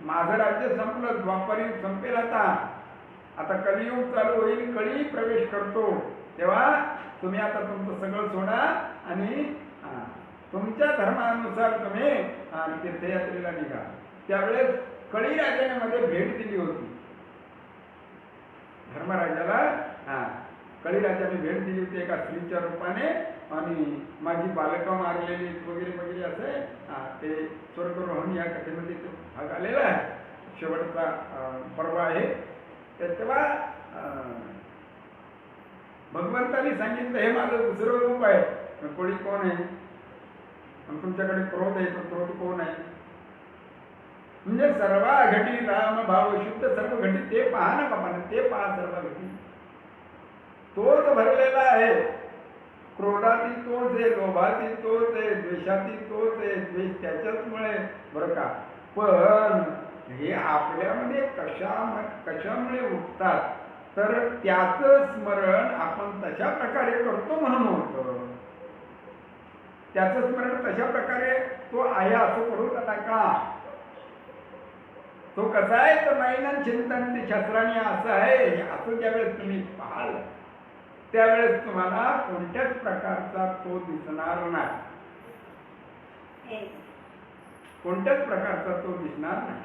माझं राज्य संपलं, द्वापारयुग संपेल, आता कलियुग चालू होईल, कळी प्रवेश करतो, तेव्हा तुम्ही आता तुमचं सगळं सोडा आणि तुमच्या धर्मानुसार तुम्ही तीर्थयात्रेला निघा. त्यावेळेस कळी राजाने मध्ये भेट दिली होती धर्मराजाला. कळीराजाने भेट दिली होती एका स्त्रीच्या रूपाने आणि माझी बालकं मारलेली वगैरे वगैरे असे ते स्वर्गरोहण या कथेमध्ये तो भाग आलेला आहे. शेवटचा पर्व आहे. तेव्हा भगवंताने सांगितलं हे माझं दुसरं रूप आहे. कोणी कोण आहे? तुमच्याकडे क्रोध आहे, तो क्रोध कोण आहे? म्हणजे सर्व घटी राम भाव शुद्ध सर्व घटी ते पहा ना बाबा, ते पहा सर्व घटी. तोच भरलेला आहे. क्रोधाती तोच आहे, लोभाती तोच आहे, द्वेषाती तोच आहे, द्वेष त्याच्याचमुळे बरं का. पण हे आपल्यामध्ये कशामुळे उठतात तर त्याचं स्मरण आपण तशा प्रकारे करतो म्हणून होतं. त्याचं स्मरण तशा प्रकारे तो आहे असं करू नका. तो कसा आहे तर नैनन चिंतन ते शास्त्राने असं आहे असं ज्यावेळेस तुम्ही पाहाल त्यावेळेस तुम्हाला कोणत्याच प्रकारचा तो दिसणार नाही. कोणत्याच प्रकारचा तो दिसणार नाही.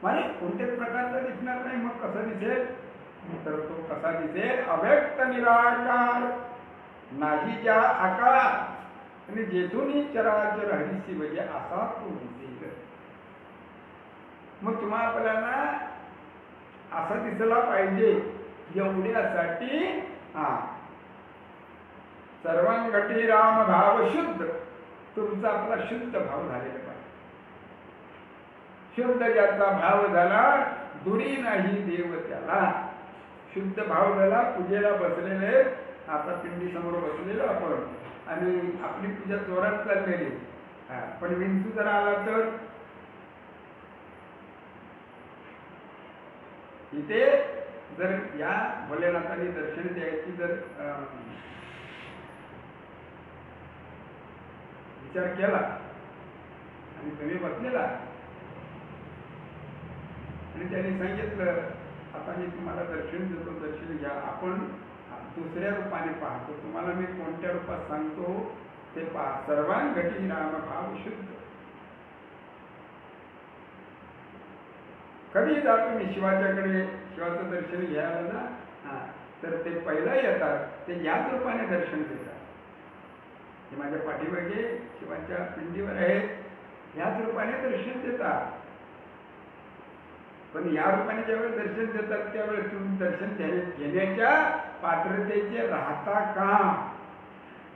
म्हणजे कोणत्याच प्रकारचा दिसणार नाही. मग कसा दिसेल तर तो कसा दिसेल? अव्यक्त निराकार नाहीच्या आकार आणि जेथूनही चराचर हरिसी म्हणजे असा तो दिसेल. मग तुम्हा आपल्याला असा दिसला पाहिजे. एवढ्यासाठी सर्वांगठी राम भाव शुद्ध, तुमचा आपला शुद्ध भाव झालेला पाहिजे. शुद्ध ज्याचा भाव झाला दुरी नाही देव त्याला. शुद्ध भाव झाला. पूजेला बसलेले, आता पिंडी समोर बसलेलो आपण आणि आपली पूजा जोरात चाललेली, पण विंचू जर आला तर इथे जर या भोलेनाथांनी दर्शन द्यायची जर विचार केला आणि तुम्ही बसलेला आणि त्यांनी सांगितलं आता मी तुम्हाला दर्शन देतो, दर्शन घ्या. आपण दुसऱ्या रूपाने पाहतो, तुम्हाला मी कोणत्या रूपात सांगतो ते पहा. सर्वांगठी राम भाव शुद्ध. कधी जा तुम्ही शिवाच्याकडे, शिवाचं दर्शन घ्यायला जा, तर ते पहिला येतात ते याच रूपाने दर्शन देतात. हे माझ्या पाठीमागे शिवाच्या पिंडीवर आहेत, याच रूपाने दर्शन देतात. पण या रूपाने ज्यावेळेस दर्शन देतात त्यावेळेस तुम्ही दर्शन घेण्याच्या पात्रतेचे राहता का?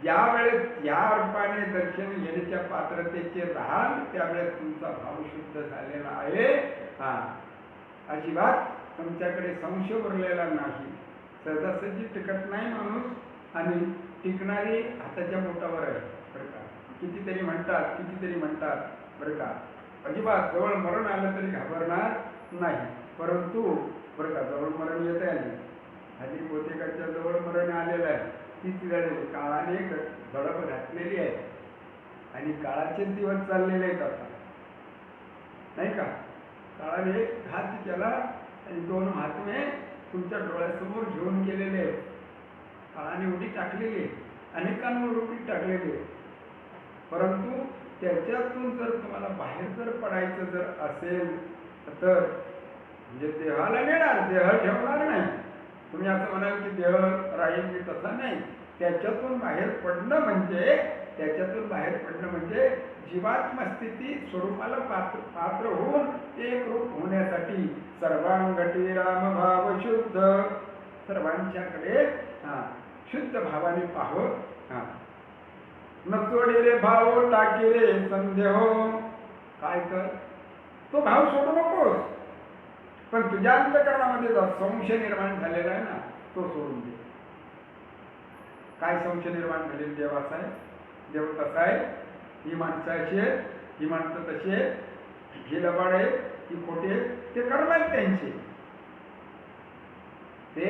ज्यावेळेस या रूपाने दर्शन घेण्याच्या पात्रतेचे राहाल त्यावेळेस तुमचा भाव शुद्ध झालेला आहे. अजिबात तुमच्याकडे संशय उरलेला नाही. सहजासहजी टिकत नाही माणूस आणि टिकणारी हाताच्या बोटावर आहे बरं का. कितीतरी म्हणतात बरं का. अजिबात जवळ मरण आलं तरी घाबरणार नाही. परंतु बरं का, जवळ मरण येत आहे नाही, हल्ली बहुतेकांच्या जवळ मरण आलेलं आहे. तीच वेळ काळाने झडप घातलेली आहे आणि काळाचे दिवस चाललेले आहेत आता, नाही का. काळाने घात केला आणि 2 महात्मे तुमच्या डोळ्यासमोर घेऊन गेलेले आहेत. काळाने उडी टाकलेली आहे, अनेकांवर उडी टाकलेली आहे. परंतु त्याच्यातून जर तुम्हाला बाहेर जर पडायचं जर असेल तर म्हणजे देहाला नेणार, देह ठेवणार नाही. तुम्ही असं म्हणाल की देह राहील मी, तसा नाही. त्याच्यातून बाहेर पडणं म्हणजे जीवात्म स्थिती स्वरूपाला पात्र होऊन एक रूप होण्यासाठी सर्वांगटी राम भाव शुद्ध, सर्वांच्याकडे शुद्ध भावाने पाहो. नचोडी रे भाव टाकी रे संदेह, काय कर, तो भाव सोडू नकोस, पण तुझ्या अंतःकरणामध्ये जो संशय निर्माण झालेला आहे ना, तो सोडून दे. काय संशय निर्माण झालेला? देव असा आहे, देव तसा आहे, ही माणसं अशी आहेत, ही माणसं तशी आहेत, ही लबाड आहे, ही खोटी आहे. ते कर्म आहेत त्यांचे, ते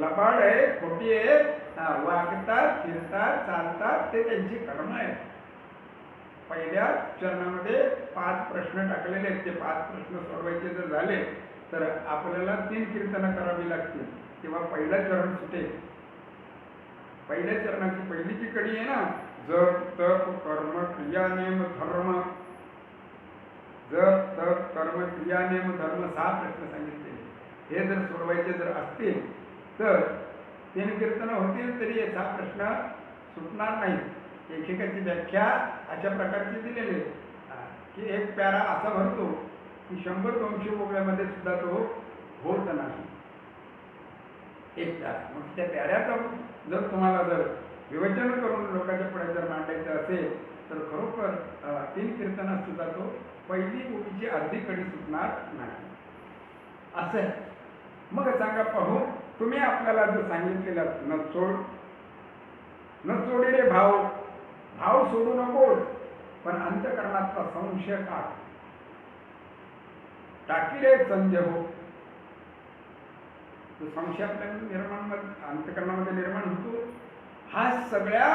लबाड आहे, खोटी आहे, वागतात, फिरतात, चालतात, ते त्यांची कर्म आहेत. पहिल्या चरणामध्ये 5 प्रश्न टाकलेले आहेत. ते 5 प्रश्न सोडवायचे जर झाले तर आपल्याला 3 कीर्तनं करावी लागतील, तेव्हा पहिलं चरण सुटेल. पहिल्या चरणाची पहिली जी कडी आहे ना, जप तप कर्म क्रिया नेम धर्म, जप तप कर्म क्रिया नेम धर्म 6 प्रश्न सांगितले. हे जर सोडवायचे जर असतील तर 3 कीर्तनं होतील तरी हे 6 प्रश्न सुटणार नाही. एकेकाची व्याख्या अशा प्रकारची दिलेली की एक प्यारा असा भरतो की 100-200 बोगळ्यामध्ये सुद्धा तो होत नाही एक प्यारा. मग त्या प्याऱ्याचं जर तुम्हाला जर विवेचन करून लोकांच्या पुढे जर मांडायचं असेल तर खरोखर 3 कीर्तनात सुद्धा तो पहिली बोगीची अर्धी कडी सुटणार नाही. असं आहे. मग सांगा पाहू, तुम्ही आपल्याला जर सांगितलेलं न सोडी रे भाव, भाव सोडू नको, पण अंतःकरणाचा संशय काढ, टाकी रे संदेह, तो संशय आपल्या अंतःकरणामध्ये निर्माण होतो. हा सगळ्या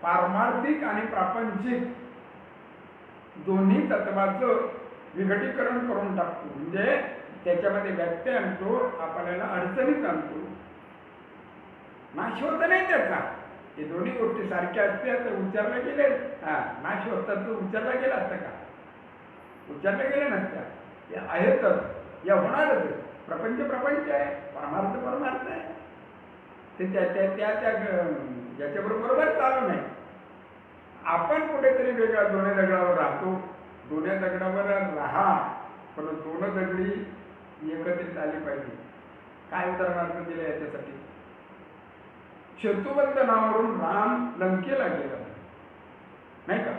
पारमार्थिक आणि प्रापंचिक दोन्ही तत्वाचं विघटीकरण करून टाकतो. म्हणजे त्याच्यामध्ये व्यत्यय आणतो, आपल्याला अडचणीत आणतो, नाश होत नाही त्याचा. हे दोन्ही गोष्टी सारख्या असत्या तर उच्चारल्या गेले, नाश होतात तर उच्चारला गेला असता का? उच्चारल्या गेल्या नसत्या. या आहेतच, या होणारच. प्रपंच प्रपंच आहे, परमार्थ परमार्थ आहे. ते त्या याच्याबरोबर चालू नाही. आपण कुठेतरी वेगळा दोन्ही दगडावर राहतो, दोन्ही दगडावर राहा, पण 2 दगडी एकत्रित आली पाहिजे. काय उदाहरणार्थ दिलं याच्यासाठी? सेतुबंधनावरून राम लंकेला गेला, नाही का?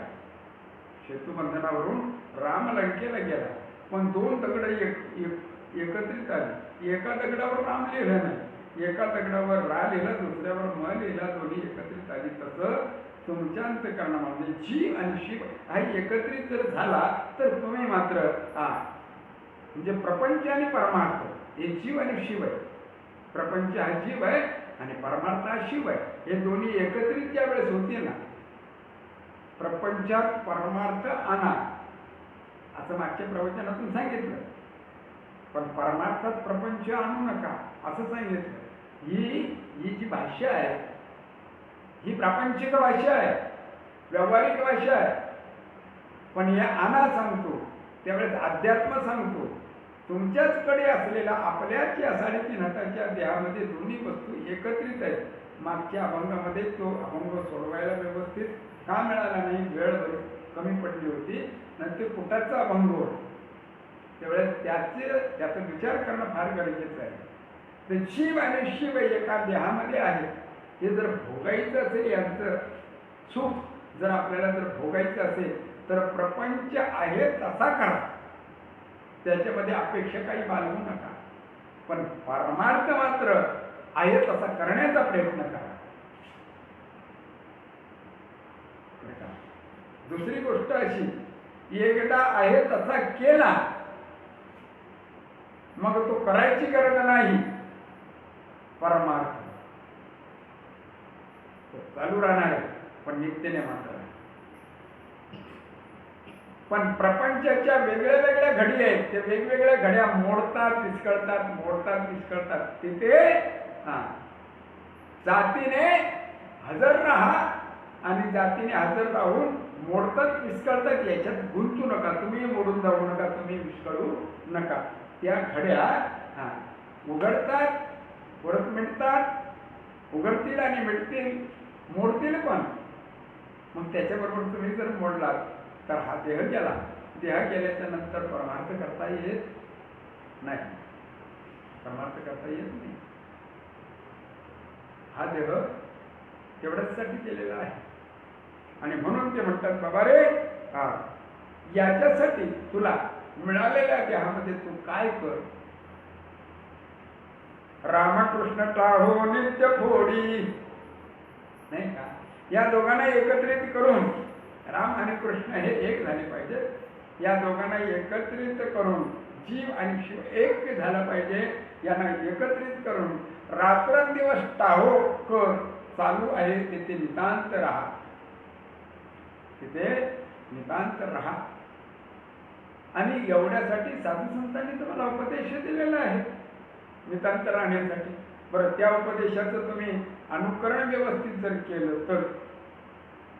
सेतुबंधनावरून राम लंकेला गेला, पण 2 दगड एकत्रित आली. एका दगडावर राम लिहिलं नाही, एका दगडावर रा लिहिला, दुसऱ्यावर म लिहिला, दोन्ही एकत्रित आली. तसं तुमच्या अंतःकरणामध्ये जीव आणि शिव हा एकत्रित जर झाला तर तुम्ही मात्र म्हणजे प्रपंच आणि परमार्थ हे जीव आणि शिव आहे. प्रपंच हा जीव आहे आणि परमार्थ हा शिव आहे. हे दोन्ही एकत्रित ज्या वेळेस होते ना, प्रपंचात परमार्थ आणा असं मागच्या प्रवचनातून सांगितलं, पण परमार्थात प्रपंच आणू नका असं सांगितलं. ही जी भाषा आहे ही प्रापंचिक भाषा आहे, व्यावहारिक भाषा आहे. पण या आणा सांगतो त्यावेळेस अध्यात्म सांगतो. तुमच्याचकडे असलेला आपल्याच या 3.5 हाताच्या देहामध्ये दोन्ही वस्तू एकत्रित आहेत. मागच्या अभंगामध्ये तो अभंग सोडवायला व्यवस्थित का मिळाला नाही, वेळ कमी पडली होती, नंतर कुठाचा अभंग होता. त्यावेळेस त्याचा विचार करणं फार गरजेचं आहे. तर जीव आणि शिव एका देहामध्ये आहे. हे जर भोगायचं असेल, यांचं सुख जर आपल्याला जर भोगायचं असेल तर प्रपंच आहे तसा करा, त्याच्यामध्ये अपेक्षा काही बाळगू नका. पण परमार्थ मात्र आहे तसा करण्याचा प्रयत्न करा. दुसरी गोष्ट अशी एकदा आहे तसा केला मग तो करायची गरज नाही. परमार्थ तो चालू राहणार आहे पण नित्यने मात्र. पण प्रपंचाच्या वेगळ्या वेगळ्या घडी आहेत, त्या वेगवेगळ्या घड्या मोडतात विस्कळतात, मोडतात विस्कळतात. तिथे जातीने हजर राहा आणि जातीने हजर राहून मोडतात विस्कळतात याच्यात गुंतू नका. तुम्ही मोडून जाऊ नका, तुम्ही विस्कळू नका. त्या घड्या उघडतात परत मिटतात, उघडतील आणि मिटतील, मोडतील पण. मग त्याच्याबरोबर तुम्ही जर मोडलात तर हा देह गेला. देह गेल्याच्या नंतर परमार्थ करता येत नाही, परमार्थ करता येत नाही. हा देह तेवढ्यासाठी केलेला आहे. आणि म्हणून ते म्हणतात बाबा रे याच्यासाठी तुला मिळालेल्या देहामध्ये तू काय कर. रामकृष्ण टाहो नित्य फोडी, नाही का. या दोघांना एकत्रित करून राम आणि कृष्ण हे एक झाले पाहिजे. या दोघांना एकत्रित करून जीव आणि शिव एक झाला पाहिजे. यांना एकत्रित करून रात्रंदिवस टाहो कर. चालू आहे तिथे नितांत राहा, तिथे नितांत राहा. आणि एवढ्यासाठी साधू संतांनी तुम्हाला उपदेश दिलेला आहे नितांत राहण्यासाठी. बरं, त्या उपदेशाचं तुम्ही अनुकरण व्यवस्थित जर केलं तर,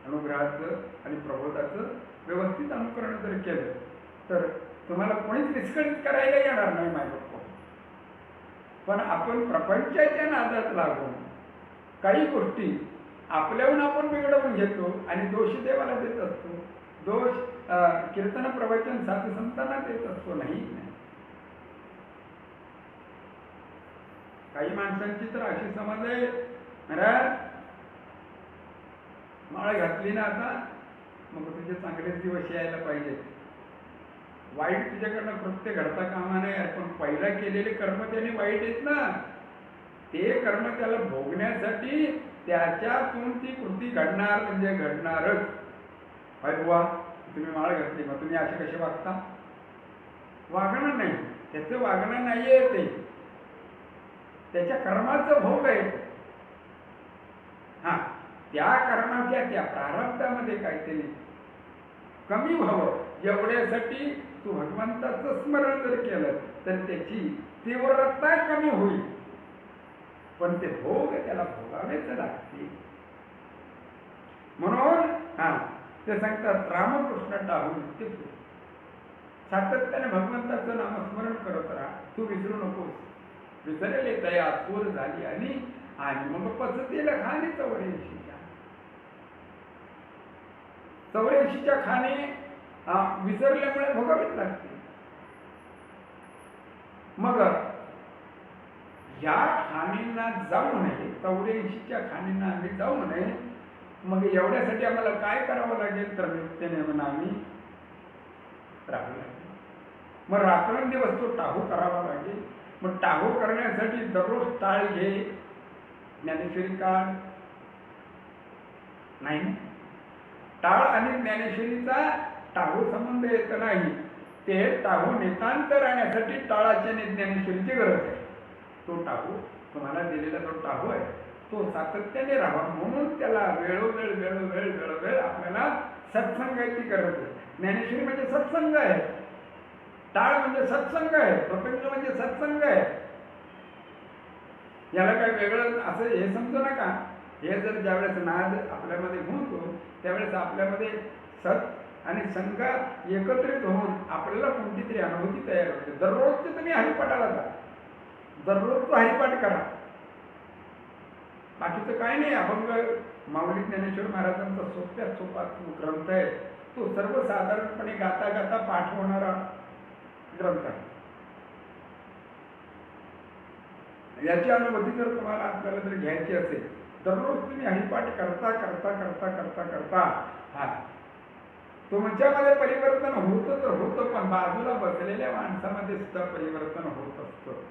अनुग्रहाचं आणि प्रबोधाचं व्यवस्थित अनुकरण जर केलं तर तुम्हाला कोणीच विस्कळीत करायला येणार नाही माझ्याकडून. पण आपण प्रपंचाच्या नादात लागून काही गोष्टी आपल्याहून आपण बिघडवून घेतो आणि दोष देवाला देत असतो, दोष कीर्तन प्रवचन साधू संतांना देत असतो. नाही, काही माणसांची तर अशी समज आहे, महाराज माळ घातली ना आता मग तुझे चांगलेच दिवस यायला पाहिजे. वाईट तुझ्याकडनं कृत्य घडता कामा नये. पण पहिला केलेले कर्म त्याने वाईट आहेत ना, ते कर्म त्याला भोगण्यासाठी त्याच्यातून ती कृती घडणार म्हणजे घडणारच. अरे बुवा तुम्ही माळ घातली मग तुम्ही असे कसे वागता? वागणं नाही, त्याचं वागणं नाहीये, ते त्याच्या कर्माचं भोग आहे. त्या कर्माच्या त्या प्रारब्धामध्ये काहीतरी कमी व्हावं एवढ्यासाठी तू भगवंताचं स्मरण जर केलं तर त्याची तीव्रता कमी होईल. पण ते भोग त्याला भोगावेच लागतील. म्हणून ते सांगतात रामकृष्ण टाहून ते सातत्याने भगवंताचं नामस्मरण करत राहा. तू विसरू नकोस. विसरले दया थोर झाली आणि मग पसतीला खाली 84च्या खाणी विसरल्यामुळे भोगावेच लागते. मग या खाणींना जाऊ नये, 84च्या खाणींना आम्ही जाऊ नये. मग एवढ्यासाठी आम्हाला काय करावं लागेल तर नित्यने म्हणून आम्ही राहावं लागेल. मग रात्रंदिवस तो टाहू करावा लागेल. मग टाहू करण्यासाठी दररोज टाळ घे, ज्ञानेश्वरी काढ. नाही, टाळ आणि ज्ञानेश्वरीचा टाहू संबंध येत नाही. ते टाहू नितांत राहण्यासाठी टाळाची आणि ज्ञानेश्वरीची गरज आहे. तो टाहू तुम्हाला दिलेला जो टाहू आहे तो सातत्याने राहावा. म्हणून त्याला वेळोवेळ आपल्याला सत्संगाची गरज आहे. ज्ञानेश्वरी म्हणजे सत्संग आहे, टाळ म्हणजे सत्संग आहे, प्रपंच म्हणजे सत्संग आहे. याला काय वेगळं असं हे समजू नका. हे जर ज्यावेळेस नाद आपल्यामध्ये घुमतो त्यावेळेस आपल्यामध्ये सत आणि संग एकत्रित होऊन आपल्याला कोणती तरी अनुभूती तयार होते. दररोजचे तुम्ही हरिपाठाला जा, दररोजचा हरिपाठ करा. बाकीचं काय नाही. अभंग माऊली ज्ञानेश्वर महाराजांचा सोप्यात सोपा ग्रंथ आहे. तो सर्वसाधारणपणे गाता गाता पाठ होणारा ग्रंथ आहे. याची अनुभूती जर तुम्हाला आपल्याला जर घ्यायची असेल दररोज तुम्ही हरिपाठ करता करता करता करता करता तुमच्यामध्ये परिवर्तन होतं तर होतं, पण बाजूला बसलेल्या माणसामध्ये सुद्धा परिवर्तन होत असतं.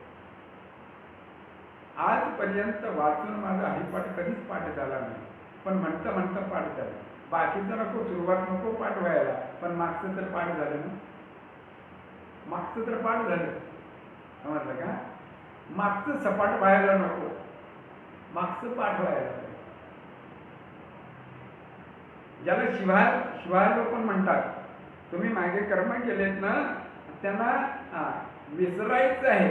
आजपर्यंत वाचून माझा हरिपाठ कधीच पाठ झाला नाही, पण म्हणता म्हणता पाठ झाला. बाकीचं नको, सुरुवात नको पाठ व्हायला, पण मागचं तर पाठ झालं ना, मागचं तर पाठ झालं. समजलं का? मागचं सपाट व्हायला नको, मागचं पाठ व्हायला. ज्याला शिवाय लोक म्हणतात, तुम्ही मागे कर्म केलेत ना, त्यांना विसरायचं आहे,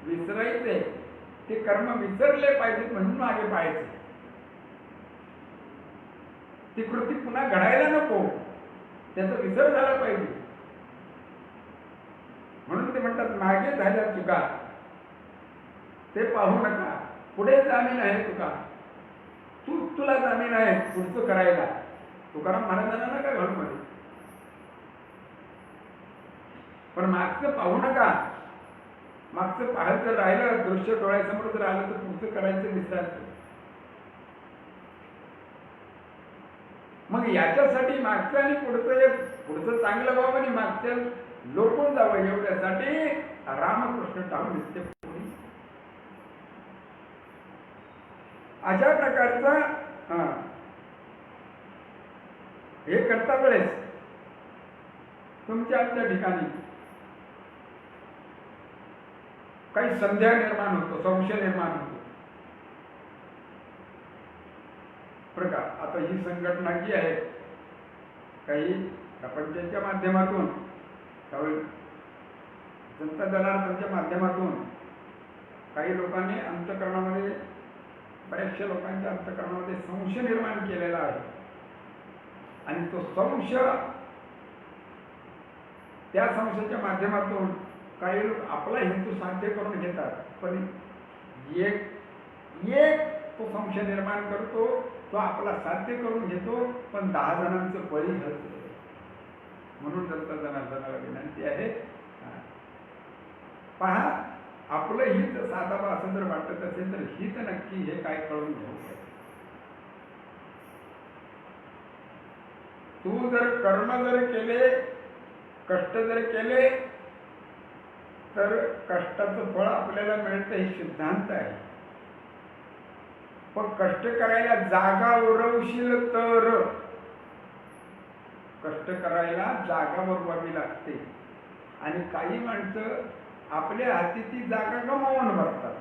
विसरायचं आहे. ते कर्म विसरले पाहिजेत म्हणून मागे पाहायचे. ती कृती पुन्हा घडायला नको, त्याचा विसर झाला पाहिजे. म्हणून ते म्हणतात मागे झाल्या चुका ते पाहू नका, पुढे जामीन आहे तुका, तुला जामीन आहे पुढचं करायला. तुकाराम महाराजांना नका घडू मध्ये, पण मागचं पाहू नका. मागचं पाहत जर राहिलं, दृश्य डोळ्यासमोर जर आलं, तर पुढचं करायचं विसरायचं. मग याच्यासाठी मागचं आणि पुढचं चांगलं व्हावं आणि मागच्या लोकून जावं, एवढ्यासाठी रामकृष्ण टाळून दिसते. अशा प्रकारचा हे करता वेळेस तुमच्या आमच्या ठिकाणी काही संदेह निर्माण होतो, संशय निर्माण होतो. प्रकार आता ही संघटना जी आहे, काही प्रपंचाच्या माध्यमातून, काही जनता जनार्दनच्या माध्यमातून काही लोकांनी अंतःकरणामध्ये, बऱ्याचशा लोकांच्या अंतःकरणामध्ये संशय निर्माण केलेला आहे. आणि तो संशय, त्या संशयाच्या माध्यमातून काही लोक आपला हेतू साध्य करून घेतात, पण एक तो संशय निर्माण करतो, तो आपला साध्य करून घेतो, पण 10 जणांचं बळी घालतो. म्हणून जनता जनार्दनाला विनंती आहे, पहा आपलं हित साधावं असं जर वाटत असेल तर हित नक्की हे काय कळून घ्यावं. तू जर कर्म जर केले, कष्ट जर केले, तर कष्टाचं फळ आपल्याला मिळतं, हे सिद्धांत आहे. पण कष्ट करायला जागा उरवशील तर, कष्ट करायला जागा उरवावी लागते. आणि काही माणसं आपल्या हाती ती जागा गमावून बसतात.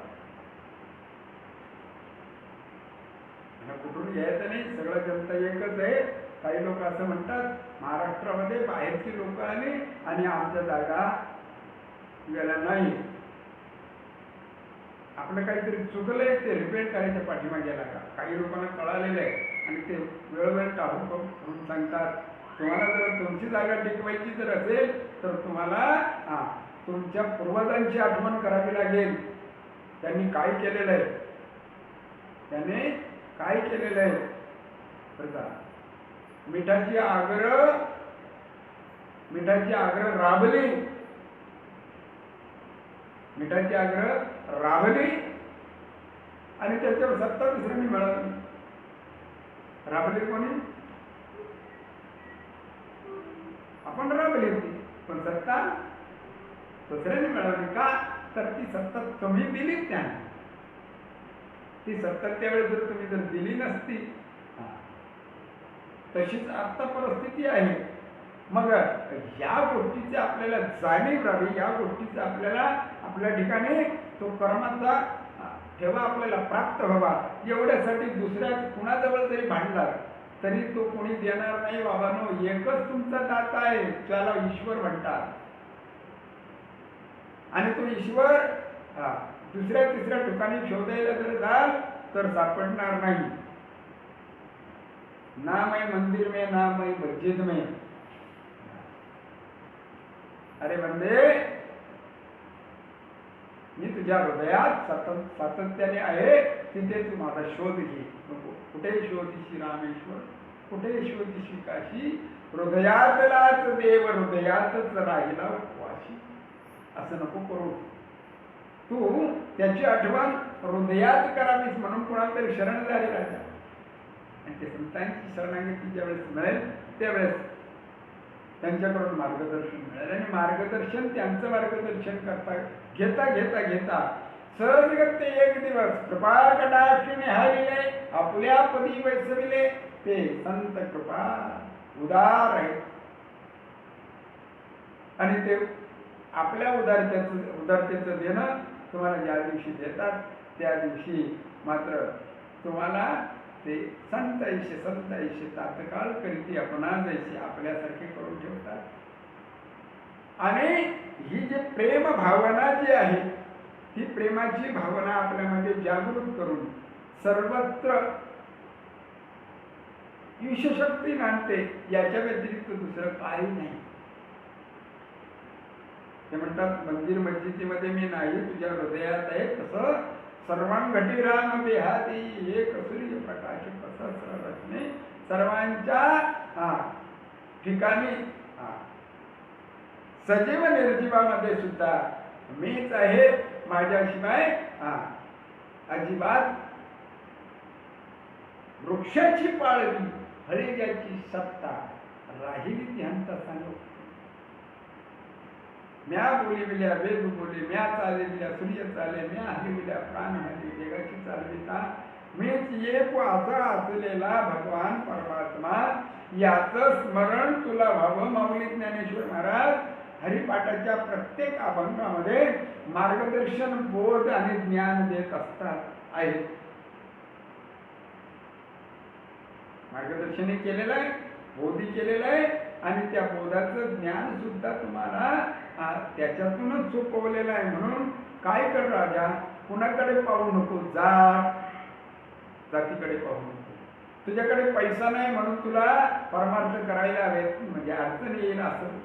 कुठून घ्यायचं नाही, सगळं जनता एकच आहे. काही लोक असं म्हणतात, महाराष्ट्रामध्ये बाहेरची लोक आली आणि आमच्या जागा गेल्या नाही. आपलं काहीतरी चुकलंय, ते रिपेअर करायच्या पाठीमागे गेला का. काही लोकांना कळालेलं आहे आणि ते वेळोवेळ टाळून करून सांगतात, तुम्हाला जर तुमची जागा टिकवायची जर असेल तर तुम्हाला तुमच्या पूर्वजांची आठवण करावी लागेल. त्यांनी काय केलेलं आहे, त्याने काय केलेलं आहे. मिठाची आग्रह राबली, मिठाची आग्रह राबली आणि त्याच्यावर सत्ता दुसऱ्यांनी मिळवली. राबली कोणी? आपण राबली होती, पण सत्ता दुसऱ्यांनी मिळवली. का? तर ती सत्ता तुम्ही दिलीच त्याने. ती सत्ता त्यावेळेस जर तुम्ही जर दिली नसती, तशीच आता परिस्थिती आहे. मग या गोष्टीची आपल्याला जाणीव राहावी, या गोष्टीचा आपल्याला आपल्या ठिकाणी तो कर्माचा ठेवा आपल्याला प्राप्त व्हावा. एवढ्यासाठी दुसऱ्या कुणाजवळ जरी भांडला तरी तो कोणी देणार नाही. बाबांनो, एकच तुमचा दाता आहे, त्याला ईश्वर म्हणतात. आणि तो ईश्वर दुसऱ्या तिसऱ्या ठिकाणी शोधायला जर जाल तर सापडणार नाही. ना मैं मंदिर में, ना मैं मस्जिद में. अरे बंदे, मी तुझ्या हृदयात सातत्याने आहे, तिथे तू माझा शोध घे. कुठे शोधीशी रामेश्वर, कुठे शोधीशी काशी, हृदयातलाच देव, हृदयातच राहिला उपवाशी. असं नको करू. तू त्याची आठवण हृदयात करावीस म्हणून कोणाला तरी शरण झाले राजा. आणि ते संतांची शरणागती ज्यावेळेस मिळेल त्यावेळेस त्यांच्याकडून मार्गदर्शन मिळेल. आणि मार्गदर्शन, त्यांचं मार्गदर्शन करता घेता घेता घेता सहजगत ते एक दिवस कृपा कटाक्षी निहारिले, आपल्या पदी वैसविले, ते संत कृपा उदार आहेत. आणि ते आपल्या उदारतेचं देणं तुम्हाला ज्या दिवशी देतात त्या दिवशी मात्र तुम्हाला ते संत ऐशे तात्काळ करीती आपणा जैसे आपल्यासारखे करून ठेवतात. आणि ही जी प्रेम भावना जी आहे ती प्रेमाची भावना आपल्यामध्ये जागृत करून सर्वत्र ईशशक्ती नांदते. याच्या व्यतिरिक्त दुसरं काही नाही. ते म्हणतात मंदिर मस्जिदीमध्ये मी नाही, तुझ्या हृदयात आहे. तसं सर्वांगठी राम देहाती एक सूर्य प्रकाश सहस्र रत्ने. सर्वांच्या ठिकाणी सजीव निर्जीवामध्ये सुद्धा मीच आहे. माझ्याशिवाय अजिबात वृक्षाची पाळवी हरिजाची सत्ता राहिली ती हंत सांगू. म्या बोलिविल्या वेद बोले, म्या चालविल्या सूर्य चाले, म्या हरिविल्या प्राण हरी जगाची चालविता. मीच एक असा असलेला भगवान परमात्मा याचं स्मरण तुला व्हावं. माऊली ज्ञानेश्वर महाराज हरिपाठाच्या प्रत्येक अभंगामध्ये मार्गदर्शन बोध आणि ज्ञान देत असतात आहेत. मार्गदर्शनही केलेलं आहे, बोधी केलेलं आहे आणि त्या बोधाचं ज्ञान सुद्धा तुम्हाला त्याच्यातूनच सोपवलेलं आहे. म्हणून काय कर राजा, कुणाकडे पाहू नको, जातीकडे पाहू नको. तुझ्याकडे पैसा नाही म्हणून तुला परमार्थ करायला हवेत म्हणजे अडचण येईल असं